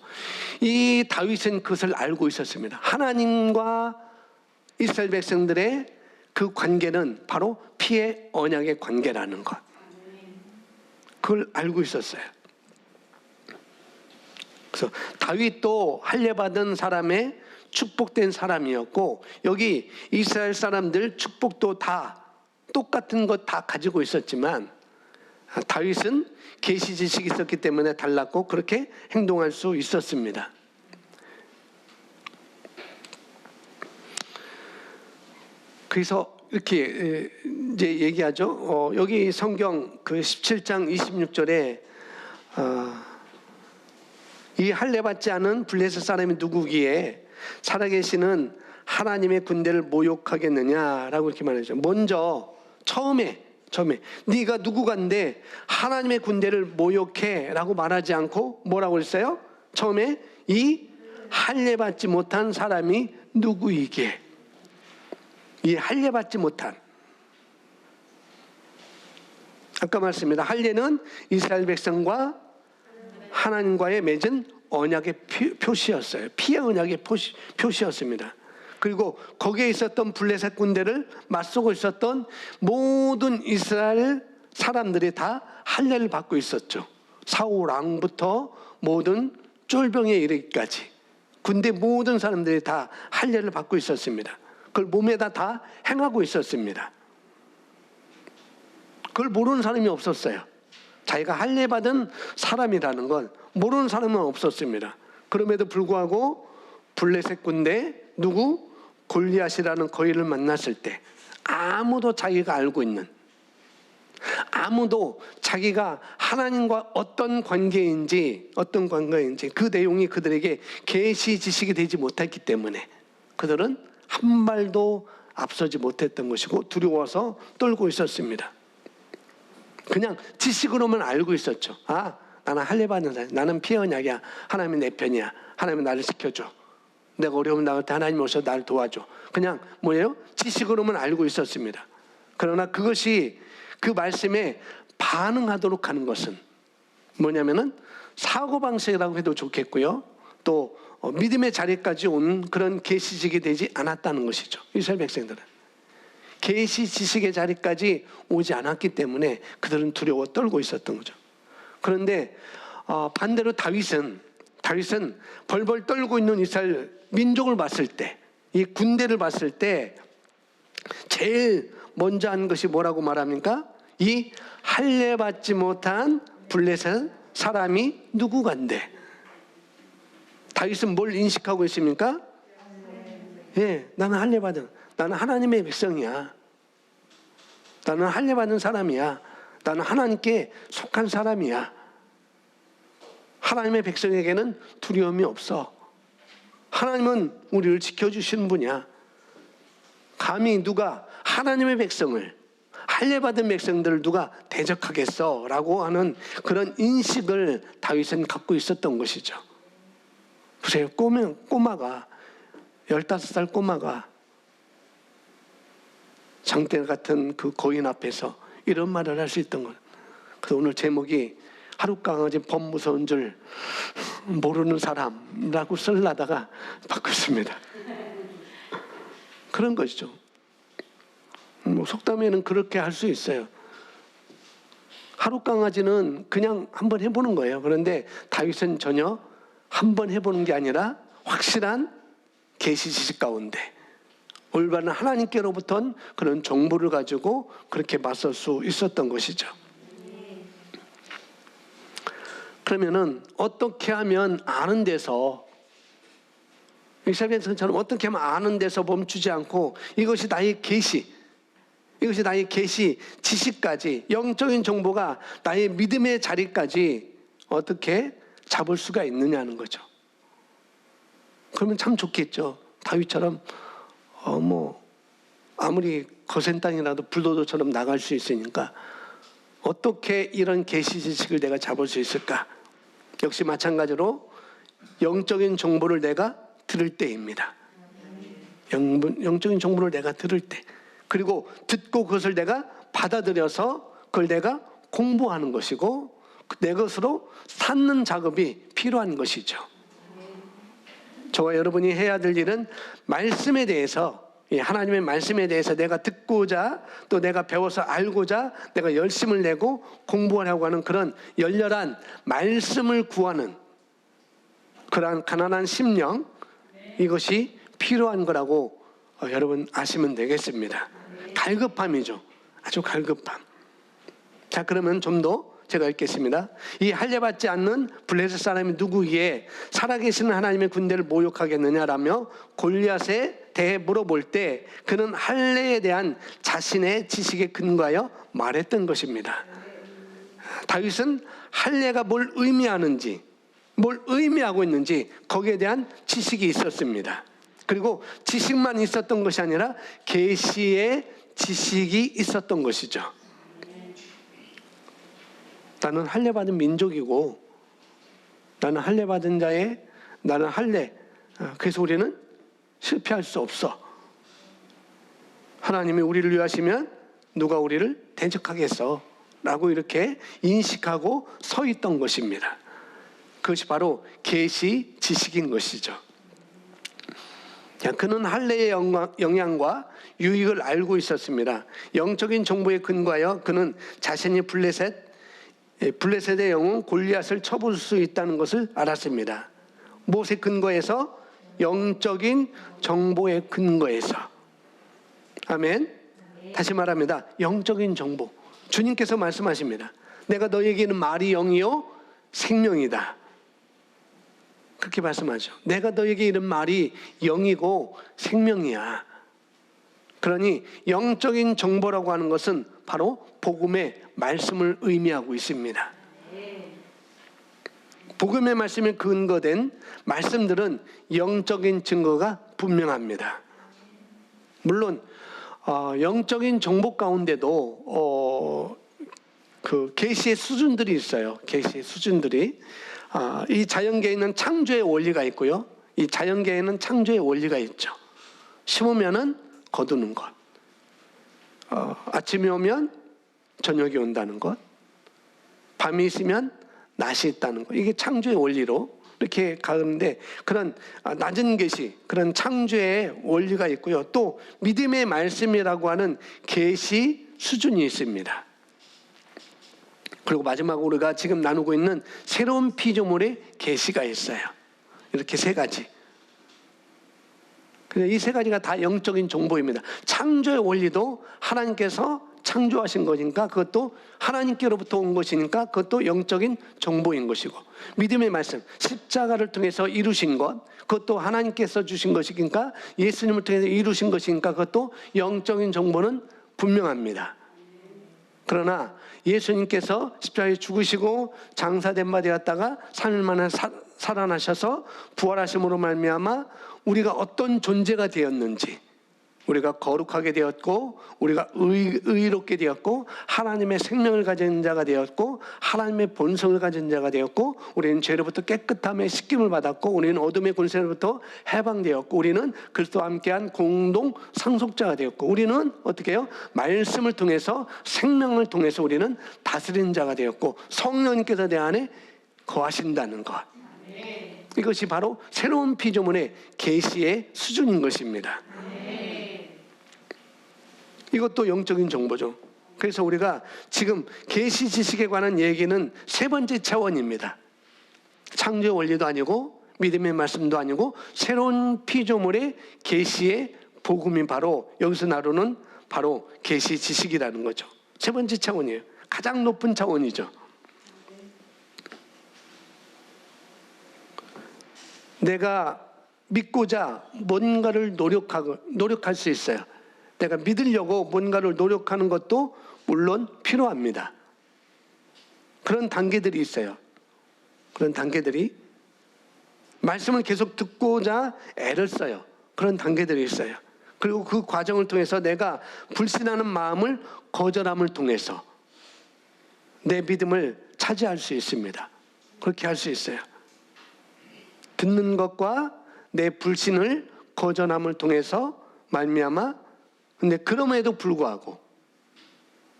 이 다윗은 그것을 알고 있었습니다. 하나님과 이스라엘 백성들의 그 관계는 바로 피의 언약의 관계라는 것. 그걸 알고 있었어요. 그래서 다윗도 할례받은 사람의 축복된 사람이었고, 여기 이스라엘 사람들 축복도 다 똑같은 것 다 가지고 있었지만 다윗은 계시 지식이 있었기 때문에 달랐고 그렇게 행동할 수 있었습니다. 그래서 이렇게 이제 얘기하죠. 여기 성경 그 17장 26절에 이 할례받지 않은 블레셋 사람이 누구기에 살아계시는 하나님의 군대를 모욕하겠느냐라고 이렇게 말하죠. 먼저 처음에 네가 누구간데 하나님의 군대를 모욕해라고 말하지 않고 뭐라고 했어요? 처음에 이 할례받지 못한 사람이 누구이게. 이 할례받지 못한, 아까 말씀입니다. 할례는 이스라엘 백성과 하나님과의 맺은 언약의 표시였어요. 피의 언약의 표시였습니다. 그리고 거기에 있었던 블레셋 군대를 맞서고 있었던 모든 이스라엘 사람들이 다 할례를 받고 있었죠. 사울 왕부터 모든 쫄병에 이르기까지 군대 모든 사람들이 다 할례를 받고 있었습니다. 그걸 몸에다 다 행하고 있었습니다. 그걸 모르는 사람이 없었어요. 자기가 할례 받은 사람이라는 건 모르는 사람은 없었습니다. 그럼에도 불구하고 블레셋 군대 누구? 골리앗이라는 거인을 만났을 때 아무도 자기가 알고 있는, 아무도 자기가 하나님과 어떤 관계인지 그 내용이 그들에게 계시 지식이 되지 못했기 때문에 그들은 한 발도 앞서지 못했던 것이고 두려워서 떨고 있었습니다. 그냥 지식으로만 알고 있었죠. 나는 할례 받는 사람, 나는 피의 언약이야, 하나님이 내 편이야, 하나님이 나를 지켜줘, 내가 어려움 나갈 때 하나님 오셔서 나를 도와줘. 그냥 뭐예요? 지식으로만 알고 있었습니다. 그러나 그것이 그 말씀에 반응하도록 하는 것은 뭐냐면은 사고방식이라고 해도 좋겠고요, 또 믿음의 자리까지 온 그런 계시지식이 되지 않았다는 것이죠. 이스라엘 백성들은 계시 지식의 자리까지 오지 않았기 때문에 그들은 두려워 떨고 있었던 거죠. 그런데 반대로 다윗은 벌벌 떨고 있는 이스라엘 민족을 봤을 때, 이 군대를 봤을 때 제일 먼저 한 것이 뭐라고 말합니까? 이 할례 받지 못한 블레셋 사람이 누구간데. 다윗은 뭘 인식하고 있습니까? 나는 할례 받은, 나는 하나님의 백성이야, 나는 할례 받은 사람이야, 나는 하나님께 속한 사람이야, 하나님의 백성에게는 두려움이 없어, 하나님은 우리를 지켜주시는 분이야. 감히 누가 하나님의 백성을, 할례 받은 백성들을 누가 대적하겠어? 라고 하는 그런 인식을 다윗은 갖고 있었던 것이죠. 보세요. 꼬마가 15살 꼬마가 장대 같은 그 거인 앞에서 이런 말을 할 수 있던 것. 그래서 오늘 제목이 하룻강아지 범 무서운 줄 모르는 사람이라고 쓰려다가 바꿨습니다. 그런 것이죠. 속담에는 그렇게 할 수 있어요. 하룻강아지는 그냥 한번 해보는 거예요. 그런데 다윗은 전혀 한번 해보는 게 아니라 확실한 계시 지식 가운데 올바른 하나님께로부터 그런 정보를 가지고 그렇게 맞설 수 있었던 것이죠. 그러면은 어떻게 하면 아는 데서, 이스라엘 백성처럼 어떻게 하면 아는 데서 멈추지 않고 이것이 나의 계시, 이것이 나의 계시 지식까지, 영적인 정보가 나의 믿음의 자리까지 어떻게 잡을 수가 있느냐는 거죠. 그러면 참 좋겠죠. 다윗처럼 아무리 거센 땅이라도 불도저처럼 나갈 수 있으니까 어떻게 이런 계시 지식을 내가 잡을 수 있을까? 역시 마찬가지로 영적인 정보를 내가 들을 때입니다. 영적인 정보를 내가 들을 때, 그리고 듣고 그것을 내가 받아들여서 그걸 내가 공부하는 것이고 내 것으로 쌓는 작업이 필요한 것이죠. 저와 여러분이 해야 될 일은 말씀에 대해서, 하나님의 말씀에 대해서 내가 듣고자, 또 내가 배워서 알고자 내가 열심을 내고 공부하려고 하는 그런 열렬한 말씀을 구하는 그러한 가난한 심령, 이것이 필요한 거라고 여러분 아시면 되겠습니다. 갈급함이죠. 아주 갈급함. 자, 그러면 좀 더 제가 읽겠습니다. 이 할례받지 않는 블레셋 사람이 누구기에 살아계시는 하나님의 군대를 모욕하겠느냐라며 골리앗에 대해 물어볼 때 그는 할례에 대한 자신의 지식에 근거하여 말했던 것입니다. 다윗은 할례가 뭘 의미하는지, 뭘 의미하고 있는지 거기에 대한 지식이 있었습니다. 그리고 지식만 있었던 것이 아니라 계시의 지식이 있었던 것이죠. 나는 할례받은 민족이고 나는 할례받은 자의 나는 할례, 그래서 우리는 실패할 수 없어. 하나님이 우리를 위하시면 누가 우리를 대적하겠어? 라고 이렇게 인식하고 서 있던 것입니다. 그것이 바로 계시 지식인 것이죠. 그는 할례의 영향과 유익을 알고 있었습니다. 영적인 정보에 근거하여 그는 자신이 블레셋의 영웅 골리앗을 쳐볼 수 있다는 것을 알았습니다. 무엇에 근거해서? 영적인 정보에 근거해서. 아멘. 다시 말합니다. 영적인 정보. 주님께서 말씀하십니다. 내가 너에게는 말이 영이요 생명이다. 그렇게 말씀하죠. 내가 너에게 이른 말이 영이고 생명이야. 그러니 영적인 정보라고 하는 것은 바로 복음의 말씀을 의미하고 있습니다. 복음의 말씀에 근거된 말씀들은 영적인 증거가 분명합니다. 물론 영적인 정보 가운데도 그 계시의 수준들이 있어요. 계시의 수준들이. 이 자연계에는 창조의 원리가 있고요. 이 자연계에는 창조의 원리가 있죠. 심으면은 거두는 것. 아침이 오면 저녁이 온다는 것. 밤이 있으면 낮이 있다는 것. 이게 창조의 원리로 이렇게 가는데 그런 낮은 계시, 그런 창조의 원리가 있고요. 또 믿음의 말씀이라고 하는 계시 수준이 있습니다. 그리고 마지막으로 우리가 지금 나누고 있는 새로운 피조물의 계시가 있어요. 이렇게 세 가지. 이 세 가지가 다 영적인 정보입니다. 창조의 원리도 하나님께서 창조하신 것이니까 그것도 하나님께로부터 온 것이니까 그것도 영적인 정보인 것이고, 믿음의 말씀, 십자가를 통해서 이루신 것, 그것도 하나님께서 주신 것이니까, 예수님을 통해서 이루신 것이니까 그것도 영적인 정보는 분명합니다. 그러나 예수님께서 십자가에 죽으시고 장사된 바 되었다가 3일 만에 살아나셔서 부활하심으로 말미암아 우리가 어떤 존재가 되었는지, 우리가 거룩하게 되었고 우리가 의롭게 되었고 하나님의 생명을 가진 자가 되었고 하나님의 본성을 가진 자가 되었고 우리는 죄로부터 깨끗함의 씻김을 받았고 우리는 어둠의 권세로부터 해방되었고 우리는 그리스도와 함께한 공동 상속자가 되었고 우리는 어떻게 해요? 말씀을 통해서 생명을 통해서 우리는 다스리는 자가 되었고 성령님께서 내 안에 거하신다는 것. 이것이 바로 새로운 피조물의 계시의 수준인 것입니다. 이것도 영적인 정보죠. 그래서 우리가 지금 계시 지식에 관한 얘기는 세 번째 차원입니다. 창조의 원리도 아니고 믿음의 말씀도 아니고 새로운 피조물의 계시의 복음이 바로 여기서 나누는 바로 계시 지식이라는 거죠. 세 번째 차원이에요. 가장 높은 차원이죠. 내가 믿고자 뭔가를 노력할 수 있어요. 내가 믿으려고 뭔가를 노력하는 것도 물론 필요합니다. 그런 단계들이 있어요. 그런 단계들이 말씀을 계속 듣고자 애를 써요. 그런 단계들이 있어요. 그리고 그 과정을 통해서 내가 불신하는 마음을 거절함을 통해서 내 믿음을 차지할 수 있습니다. 그렇게 할 수 있어요. 듣는 것과 내 불신을 거절함을 통해서 말미암아, 근데 그럼에도 불구하고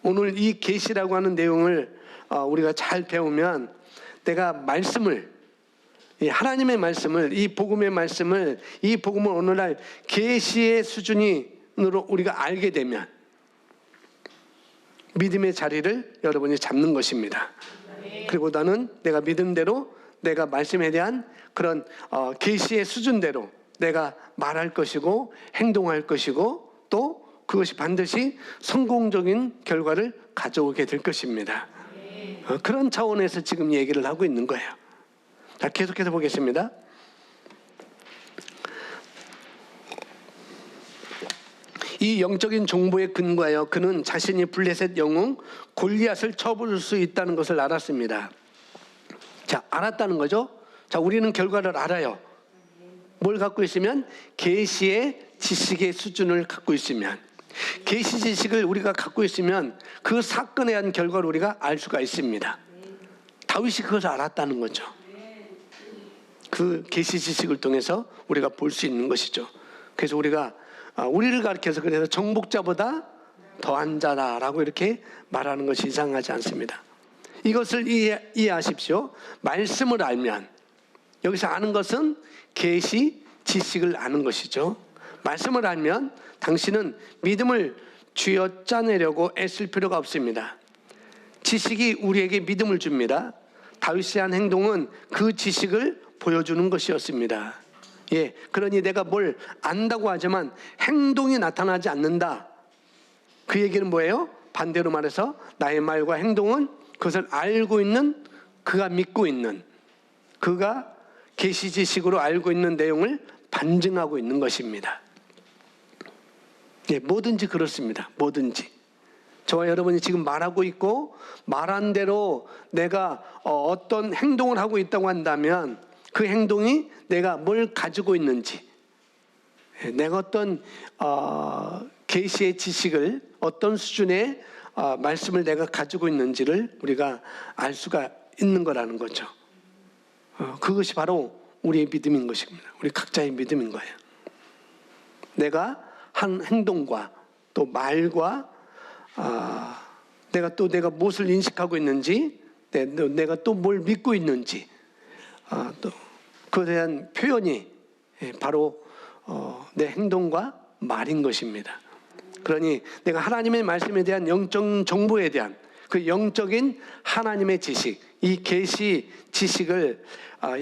오늘 이 계시라고 하는 내용을 우리가 잘 배우면 내가 말씀을, 이 하나님의 말씀을, 이 복음의 말씀을, 이 복음을 오늘날 계시의 수준으로 우리가 알게 되면 믿음의 자리를 여러분이 잡는 것입니다. 그리고 나는 내가 믿음대로 내가 말씀에 대한 그런 계시의 수준대로 내가 말할 것이고 행동할 것이고 또 그것이 반드시 성공적인 결과를 가져오게 될 것입니다. 그런 차원에서 지금 얘기를 하고 있는 거예요. 자, 계속해서 보겠습니다. 이 영적인 정보에 근거하여 그는 자신이 블레셋 영웅 골리앗을 쳐부술 수 있다는 것을 알았습니다. 자, 알았다는 거죠. 자, 우리는 결과를 알아요. 뭘 갖고 있으면? 계시의 지식의 수준을 갖고 있으면, 계시 지식을 우리가 갖고 있으면 그 사건에 대한 결과를 우리가 알 수가 있습니다. 다윗이 그것을 알았다는 거죠. 그 계시 지식을 통해서 우리가 볼 수 있는 것이죠. 그래서 우리가 우리를 가리켜서 그래서 정복자보다 더한 자라라고 이렇게 말하는 것이 이상하지 않습니다. 이것을 이해하십시오. 말씀을 알면, 여기서 아는 것은 계시 지식을 아는 것이죠. 말씀을 알면 당신은 믿음을 쥐어짜내려고 애쓸 필요가 없습니다. 지식이 우리에게 믿음을 줍니다. 다윗이 한 행동은 그 지식을 보여주는 것이었습니다. 예, 그러니 내가 뭘 안다고 하지만 행동이 나타나지 않는다. 그 얘기는 뭐예요? 반대로 말해서 나의 말과 행동은 그것을 알고 있는, 그가 믿고 있는, 그가 계시 지식으로 알고 있는 내용을 반증하고 있는 것입니다. 예, 뭐든지 그렇습니다. 뭐든지. 저와 여러분이 지금 말하고 있고 말한 대로 내가 어떤 행동을 하고 있다고 한다면 그 행동이 내가 뭘 가지고 있는지, 내가 어떤 계시의 지식을, 어떤 수준의 말씀을 내가 가지고 있는지를 우리가 알 수가 있는 거라는 거죠. 그것이 바로 우리의 믿음인 것입니다. 우리 각자의 믿음인 거예요. 내가 한 행동과 또 말과 내가 무엇을 인식하고 있는지, 내가 또 뭘 믿고 있는지, 또 그에 대한 표현이 바로 내 행동과 말인 것입니다. 그러니 내가 하나님의 말씀에 대한 영적 정보에 대한 그 영적인 하나님의 지식, 이 계시 지식을,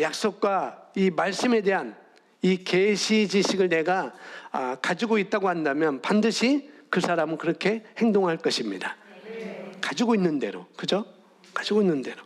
약속과 이 말씀에 대한 이 계시 지식을 내가 가지고 있다고 한다면 반드시 그 사람은 그렇게 행동할 것입니다. 가지고 있는 대로, 그죠? 가지고 있는 대로.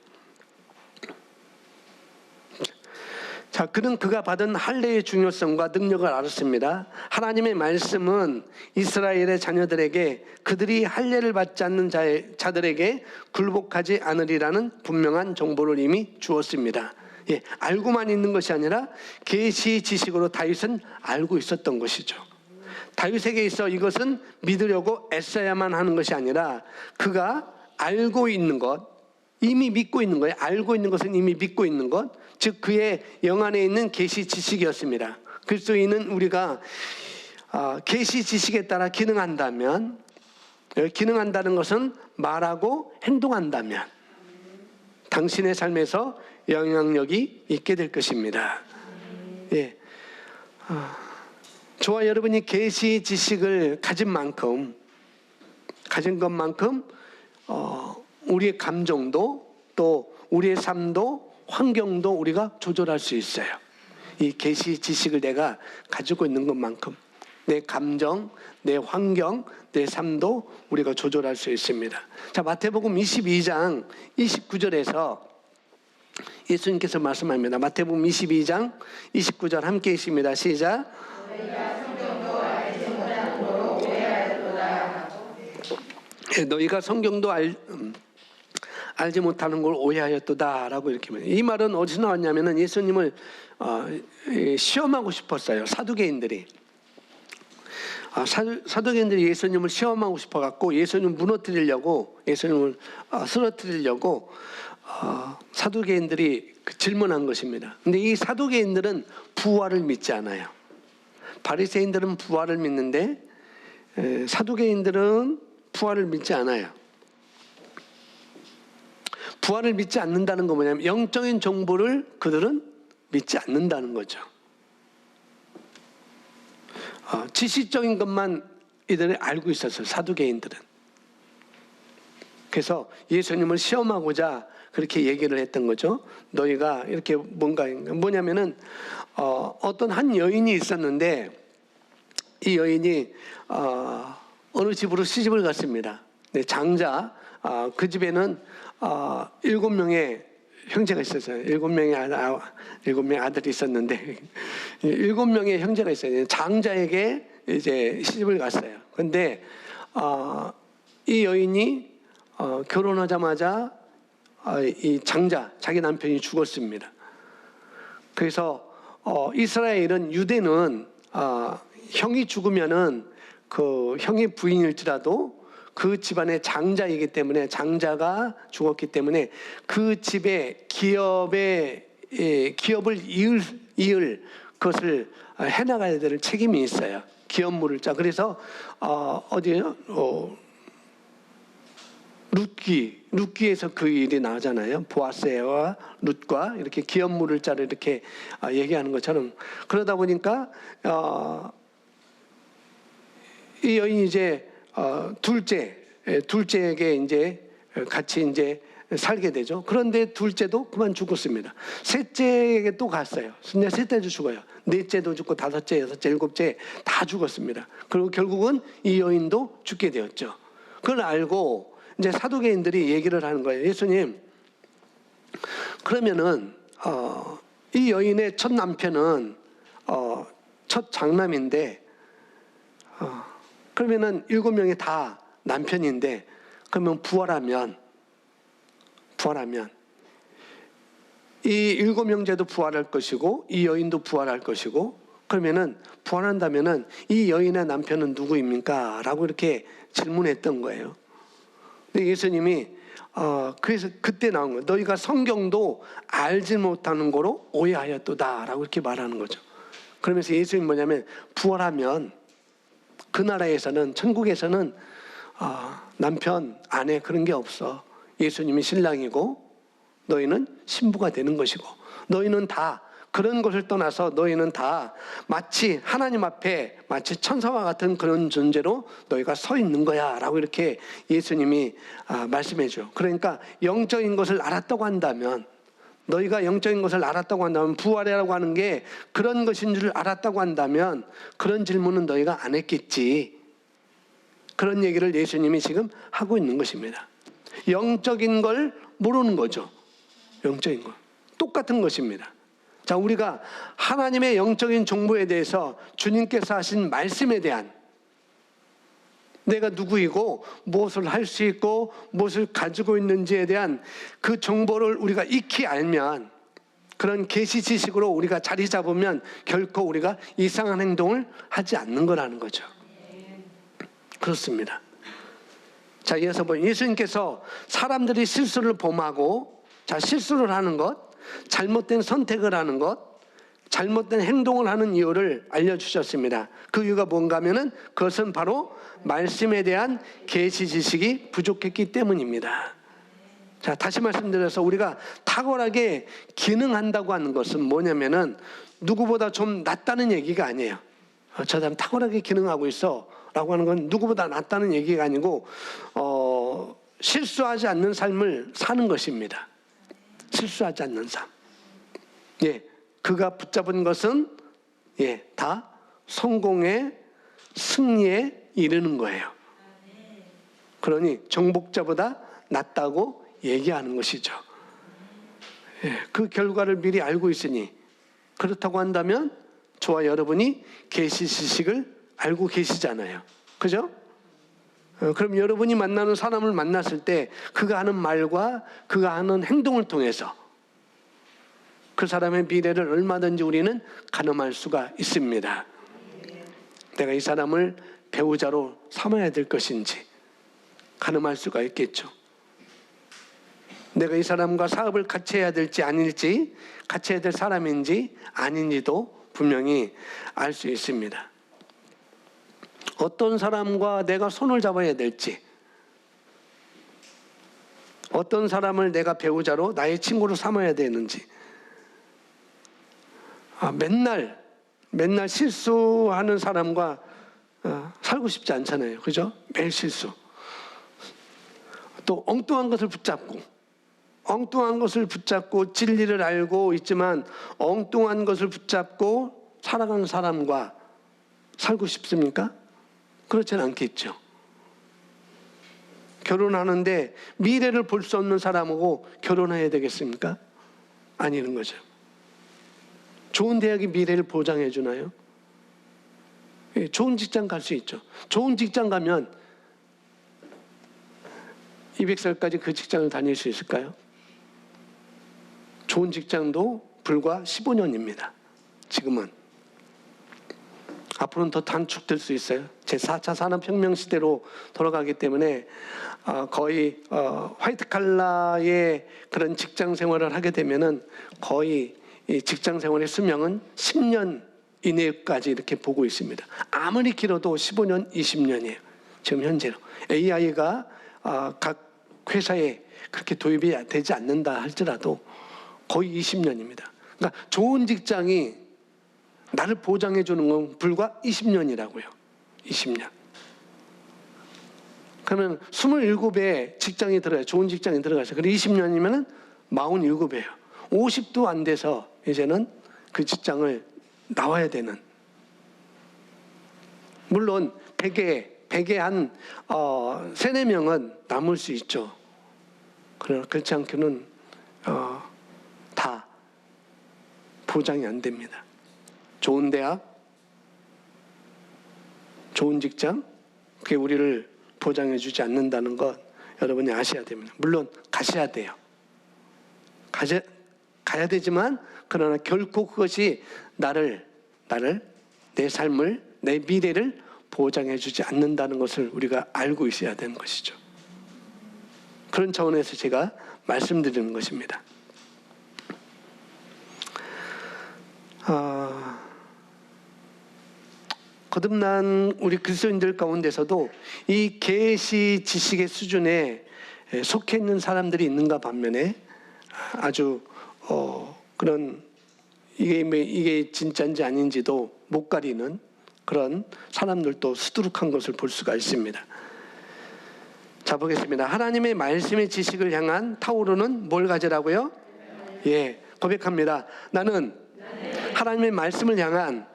자, 그가 받은 할례의 중요성과 능력을 알았습니다. 하나님의 말씀은 이스라엘의 자녀들에게 그들이 할례를 받지 않는 자들에게 굴복하지 않으리라는 분명한 정보를 이미 주었습니다. 예, 알고만 있는 것이 아니라 계시 지식으로 다윗은 알고 있었던 것이죠. 다윗에게 있어 이것은 믿으려고 애써야만 하는 것이 아니라 그가 알고 있는 것, 이미 믿고 있는 거예요. 알고 있는 것은 이미 믿고 있는 것, 즉 그의 영 안에 있는 계시 지식이었습니다. 그리스도인은 우리가 계시 지식에 따라 기능한다면, 기능한다는 것은 말하고 행동한다면 당신의 삶에서 영향력이 있게 될 것입니다. 예, 저와 여러분이 계시 지식을 가진 것만큼 우리의 감정도 또 우리의 삶도 환경도 우리가 조절할 수 있어요. 이 계시 지식을 내가 가지고 있는 것만큼 내 감정, 내 환경, 내 삶도 우리가 조절할 수 있습니다. 자, 마태복음 22장 29절에서 예수님께서 말씀합니다. 마태복음 22장 29절 함께 있습니다. 시작. 너희가 성경도 알지 못하는 걸 오해하였도다라고 이렇게 말해요. 이 말은 어디서 나왔냐면은 예수님을 시험하고 싶었어요. 사두개인들이. 사도계인들이 예수님을 시험하고 싶어갖고 예수님을 무너뜨리려고, 예수님을 쓰러뜨리려고 사도계인들이 질문한 것입니다. 근데 이 사도계인들은 부활을 믿지 않아요. 바리새인들은 부활을 믿는데 사두개인들은 부활을 믿지 않아요. 부활을 믿지 않는다는 건 뭐냐면 영적인 정보를 그들은 믿지 않는다는 거죠. 지식적인 것만 이들이 알고 있었어요. 사두개인들은. 그래서 예수님을 시험하고자 그렇게 얘기를 했던 거죠. 너희가 이렇게 뭐냐면은 어떤 한 여인이 있었는데 이 여인이 어느 집으로 시집을 갔습니다. 네, 장자. 그 집에는 7명의 형제가 있었어요. 7명의 아들이 있었는데 7명의 형제가 있어요. 장자에게 이제 시집을 갔어요. 그런데 이 여인이 결혼하자마자 이 장자, 자기 남편이 죽었습니다. 그래서 이스라엘은, 유대는 형이 죽으면은 그 형의 부인일지라도 그 집안의 장자이기 때문에, 장자가 죽었기 때문에 그 집의 기업을 이을 그것을 해나가야 될 책임이 있어요. 기업물을. 자, 그래서 어디에요? 룻기에서 그 일이 나오잖아요. 보아스와 룻과 이렇게 기업물을 자를 이렇게 얘기하는 것처럼. 그러다 보니까 이 여인이 이제 둘째에게 이제 같이 이제 살게 되죠. 그런데 둘째도 그만 죽었습니다. 셋째에게 또 갔어요. 셋째도 죽어요. 넷째도 죽고 다섯째, 여섯째, 일곱째 다 죽었습니다. 그리고 결국은 이 여인도 죽게 되었죠. 그걸 알고 이제 사두개인들이 얘기를 하는 거예요. 예수님, 그러면은 이 여인의 첫 남편은 첫 장남인데 그러면은 7명이 다 남편인데, 그러면 부활하면 이 7형제도 부활할 것이고 이 여인도 부활할 것이고, 그러면은 부활한다면은 이 여인의 남편은 누구입니까? 라고 이렇게 질문했던 거예요. 근데 예수님이 그래서 그때 나온 거예요. 너희가 성경도 알지 못하는 거로 오해하였도다 라고 이렇게 말하는 거죠. 그러면서 예수님이 뭐냐면, 부활하면 그 나라에서는, 천국에서는 남편, 아내 그런 게 없어. 예수님이 신랑이고 너희는 신부가 되는 것이고, 너희는 다 그런 것을 떠나서 너희는 다 마치 하나님 앞에 마치 천사와 같은 그런 존재로 너희가 서 있는 거야 라고 이렇게 예수님이 말씀해 줘. 그러니까 영적인 것을 알았다고 한다면, 너희가 영적인 것을 알았다고 한다면, 부활이라고 하는 게 그런 것인 줄 알았다고 한다면 그런 질문은 너희가 안 했겠지. 그런 얘기를 예수님이 지금 하고 있는 것입니다. 영적인 걸 모르는 거죠. 영적인 것. 똑같은 것입니다. 자, 우리가 하나님의 영적인 정보에 대해서, 주님께서 하신 말씀에 대한, 내가 누구이고 무엇을 할 수 있고 무엇을 가지고 있는지에 대한 그 정보를 우리가 익히 알면, 그런 계시 지식으로 우리가 자리 잡으면 결코 우리가 이상한 행동을 하지 않는 거라는 거죠. 그렇습니다. 자, 이어서 보면 예수님께서 사람들이 실수를 범하고, 자, 실수를 하는 것, 잘못된 선택을 하는 것, 잘못된 행동을 하는 이유를 알려주셨습니다. 그 이유가 뭔가 하면은 그것은 바로 말씀에 대한 계시 지식이 부족했기 때문입니다. 자, 다시 말씀드려서 우리가 탁월하게 기능한다고 하는 것은 뭐냐면은 누구보다 좀 낫다는 얘기가 아니에요. 저 사람 탁월하게 기능하고 있어 라고 하는 건 누구보다 낫다는 얘기가 아니고 실수하지 않는 삶을 사는 것입니다. 실수하지 않는 삶. 예, 그가 붙잡은 것은 다 성공의 승리에 이르는 거예요. 그러니 정복자보다 낫다고 얘기하는 것이죠. 예, 그 결과를 미리 알고 있으니, 그렇다고 한다면 저와 여러분이 계시 지식을 알고 계시잖아요. 그죠? 그럼 여러분이 만나는 사람을 만났을 때 그가 하는 말과 그가 하는 행동을 통해서 그 사람의 미래를 얼마든지 우리는 가늠할 수가 있습니다. 내가 이 사람을 배우자로 삼아야 될 것인지 가늠할 수가 있겠죠. 내가 이 사람과 사업을 같이 해야 될지 아닐지, 같이 해야 될 사람인지 아닌지도 분명히 알 수 있습니다. 어떤 사람과 내가 손을 잡아야 될지, 어떤 사람을 내가 배우자로 나의 친구로 삼아야 되는지, 맨날 실수하는 사람과 살고 싶지 않잖아요. 그죠? 매일 실수. 또 엉뚱한 것을 붙잡고 진리를 알고 있지만 엉뚱한 것을 붙잡고 살아가는 사람과 살고 싶습니까? 그렇지는 않겠죠. 결혼하는데 미래를 볼 수 없는 사람하고 결혼해야 되겠습니까? 아니는 거죠. 좋은 대학이 미래를 보장해 주나요? 좋은 직장 갈 수 있죠. 좋은 직장 가면 200살까지 그 직장을 다닐 수 있을까요? 좋은 직장도 불과 15년입니다. 지금은. 앞으로는 더 단축될 수 있어요. 제4차 산업혁명 시대로 돌아가기 때문에 거의 화이트 칼라의 그런 직장 생활을 하게 되면은 거의 이 직장 생활의 수명은 10년 이내까지 이렇게 보고 있습니다. 아무리 길어도 15년, 20년이에요. 지금 현재로. AI가 각 회사에 그렇게 도입이 되지 않는다 할지라도 거의 20년입니다. 그러니까 좋은 직장이 나를 보장해 주는 건 불과 20년이라고요. 20년. 그러면 27에 직장에 들어가요. 좋은 직장에 들어가서. 그리고 20년이면 47이에요. 50도 안 돼서 이제는 그 직장을 나와야 되는. 물론 100에 한 3, 4명은 남을 수 있죠. 그러나 그렇지 않고는 다 보장이 안 됩니다. 좋은 대학, 좋은 직장, 그게 우리를 보장해 주지 않는다는 것 여러분이 아셔야 됩니다. 물론 가셔야 돼요. 가야 되지만 그러나 결코 그것이 내 삶을, 내 미래를 보장해 주지 않는다는 것을 우리가 알고 있어야 되는 것이죠. 그런 차원에서 제가 말씀드리는 것입니다. 거듭난 우리 그리스도인들 가운데서도 이 계시 지식의 수준에 속해 있는 사람들이 있는가 반면에 아주 그런 이게 진짜인지 아닌지도 못 가리는 그런 사람들도 수두룩한 것을 볼 수가 있습니다. 자, 보겠습니다. 하나님의 말씀의 지식을 향한 타오르는 뭘 가지라고요? 예, 고백합니다. 나는 하나님의 말씀을 향한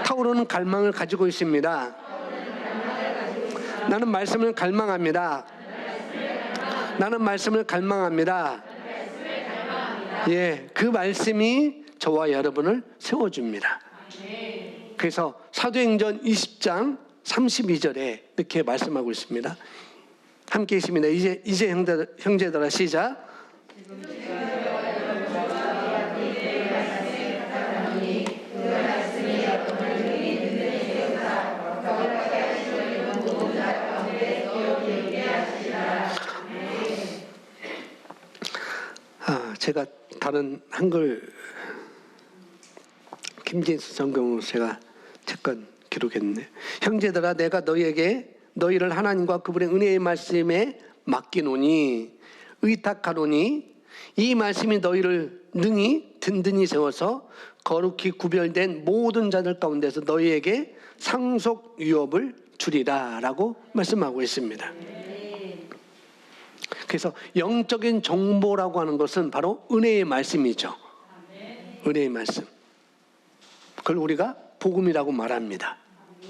타오르는 갈망을 가지고 있습니다. 나는 말씀을 갈망합니다. 나는 말씀을 갈망합니다. 예, 그 말씀이 저와 여러분을 세워줍니다. 그래서 사도행전 20장 32절에 이렇게 말씀하고 있습니다. 함께 있습니다. 이제 형제들아 시작. 제가 다른 한글 김진수 성경으로 제가 잠깐 기록했네. 형제들아 내가 너희를 하나님과 그분의 은혜의 말씀에 맡기노니 의탁하노니 이 말씀이 너희를 능히 든든히 세워서 거룩히 구별된 모든 자들 가운데서 너희에게 상속 유업을 주리라 라고 말씀하고 있습니다. 그래서 영적인 정보라고 하는 것은 바로 은혜의 말씀이죠. 은혜의 말씀. 그걸 우리가 복음이라고 말합니다.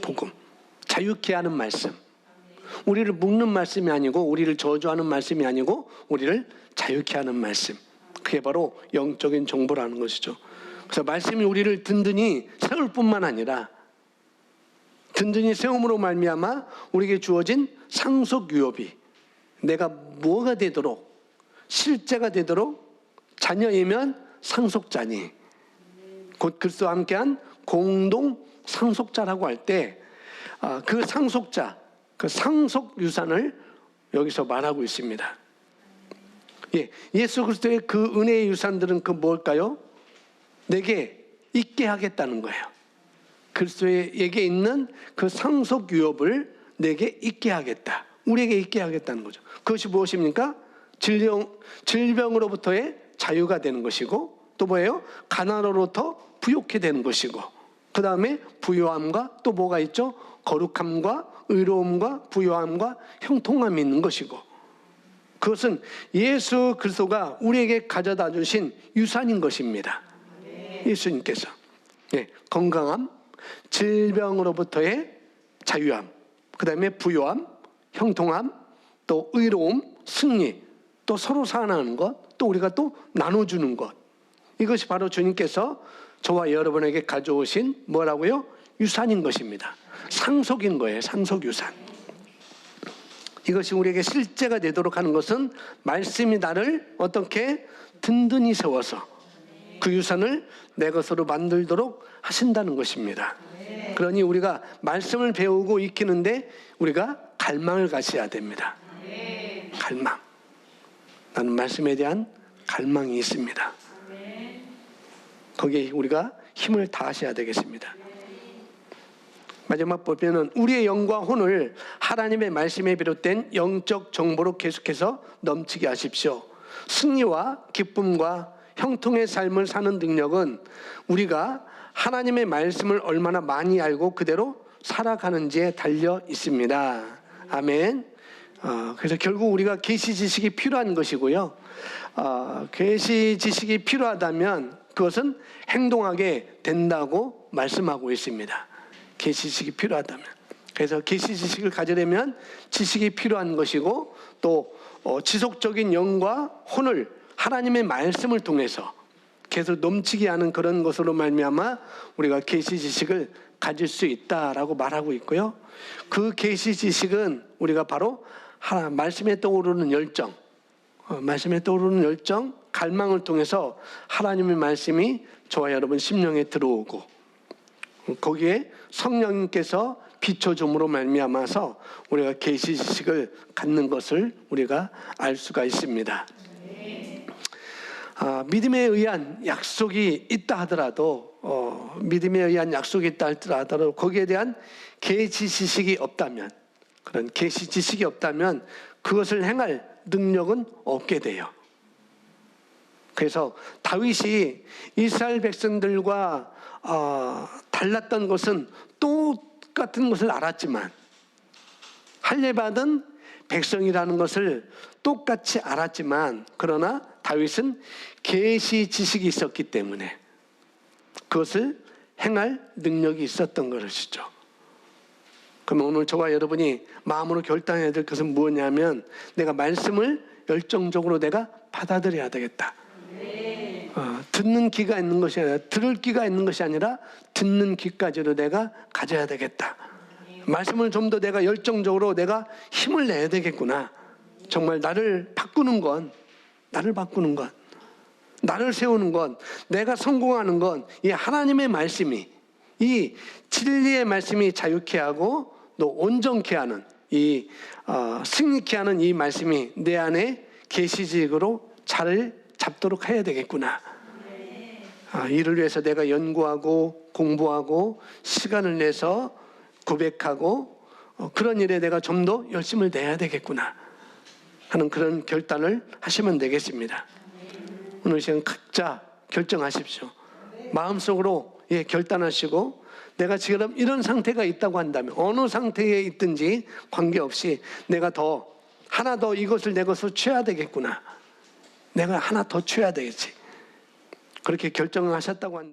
복음. 자유케 하는 말씀. 우리를 묶는 말씀이 아니고 우리를 저주하는 말씀이 아니고 우리를 자유케 하는 말씀. 그게 바로 영적인 정보라는 것이죠. 그래서 말씀이 우리를 든든히 세울 뿐만 아니라 든든히 세움으로 말미암아 우리에게 주어진 상속 유업이 내가 뭐가 되도록 실제가 되도록 자녀이면 상속자니 곧 그리스도와 함께한 공동 상속자라고 할 때 그 상속자, 그 상속 유산을 여기서 말하고 있습니다. 예, 예수 그리스도의 그 은혜의 유산들은 그 뭘까요? 내게 있게 하겠다는 거예요. 그리스도에게 있는 그 상속 유업을 내게 있게 하겠다. 우리에게 있게 하겠다는 거죠. 그것이 무엇입니까? 질병으로부터의 자유가 되는 것이고, 또 뭐예요? 가난으로부터 부욕해 되는 것이고, 그 다음에 부요함과 또 뭐가 있죠? 거룩함과 의로움과 부요함과 형통함이 있는 것이고, 그것은 예수 그리스도가 우리에게 가져다 주신 유산인 것입니다. 예수님께서 건강함, 질병으로부터의 자유함, 그 다음에 부요함, 형통함, 또 의로움, 승리, 또 서로 사랑하는 것, 또 우리가 또 나눠주는 것, 이것이 바로 주님께서 저와 여러분에게 가져오신 뭐라고요? 유산인 것입니다. 상속인 거예요. 상속유산. 이것이 우리에게 실제가 되도록 하는 것은 말씀이 나를 어떻게 든든히 세워서 그 유산을 내 것으로 만들도록 하신다는 것입니다. 그러니 우리가 말씀을 배우고 익히는데 우리가 갈망을 가져야 됩니다. 갈망. 나는 말씀에 대한 갈망이 있습니다. 거기에 우리가 힘을 다하셔야 되겠습니다. 마지막 보면은 우리의 영과 혼을 하나님의 말씀에 비롯된 영적 정보로 계속해서 넘치게 하십시오. 승리와 기쁨과 형통의 삶을 사는 능력은 우리가 하나님의 말씀을 얼마나 많이 알고 그대로 살아가는지에 달려 있습니다. 아멘. 그래서 결국 우리가 계시 지식이 필요한 것이고요. 계시 지식이 필요하다면 그것은 행동하게 된다고 말씀하고 있습니다. 계시 지식이 필요하다면. 그래서 계시 지식을 가지려면 지식이 필요한 것이고, 또 지속적인 영과 혼을 하나님의 말씀을 통해서 계속 넘치게 하는 그런 것으로 말미암아 우리가 계시 지식을 가질 수 있다라고 말하고 있고요. 그 계시 지식은 우리가 바로 말씀에 떠오르는 열정, 말씀에 떠오르는 열정, 갈망을 통해서 하나님의 말씀이 저와 여러분 심령에 들어오고, 거기에 성령님께서 비춰줌으로 말미암아서 우리가 계시 지식을 갖는 것을 우리가 알 수가 있습니다. 믿음에 의한 약속이 있다 하더라도, 믿음에 의한 약속이 있다 하더라도 거기에 대한 계시 지식이 없다면, 그런 계시 지식이 없다면 그것을 행할 능력은 없게 돼요. 그래서 다윗이 이스라엘 백성들과 달랐던 것은 똑같은 것을 알았지만, 할례받은 백성이라는 것을 똑같이 알았지만, 그러나 다윗은 계시 지식이 있었기 때문에 그것을 행할 능력이 있었던 것이죠. 그럼 오늘 저와 여러분이 마음으로 결단해야 될 것은 무엇이냐면, 내가 말씀을 열정적으로 내가 받아들여야 되겠다. 듣는 귀가 있는 것이 아니라, 들을 귀가 있는 것이 아니라 듣는 귀까지도 내가 가져야 되겠다. 말씀을 좀 더 내가 열정적으로 내가 힘을 내야 되겠구나. 정말 나를 바꾸는 건, 나를 세우는 건, 내가 성공하는 건 이 하나님의 말씀이, 이 진리의 말씀이 자유케 하고 또 온전케 하는, 이 승리케 하는 이 말씀이 내 안에 계시직으로 자를 잡도록 해야 되겠구나. 이를 위해서 내가 연구하고 공부하고 시간을 내서 고백하고 그런 일에 내가 좀 더 열심을 내야 되겠구나 하는 그런 결단을 하시면 되겠습니다. 오늘 시간 각자 결정하십시오. 마음속으로 결단하시고, 내가 지금 이런 상태가 있다고 한다면 어느 상태에 있든지 관계없이 내가 하나 더 이것을 내 것으로 취해야 되겠구나. 내가 하나 더 취해야 되겠지. 그렇게 결정을 하셨다고 한다.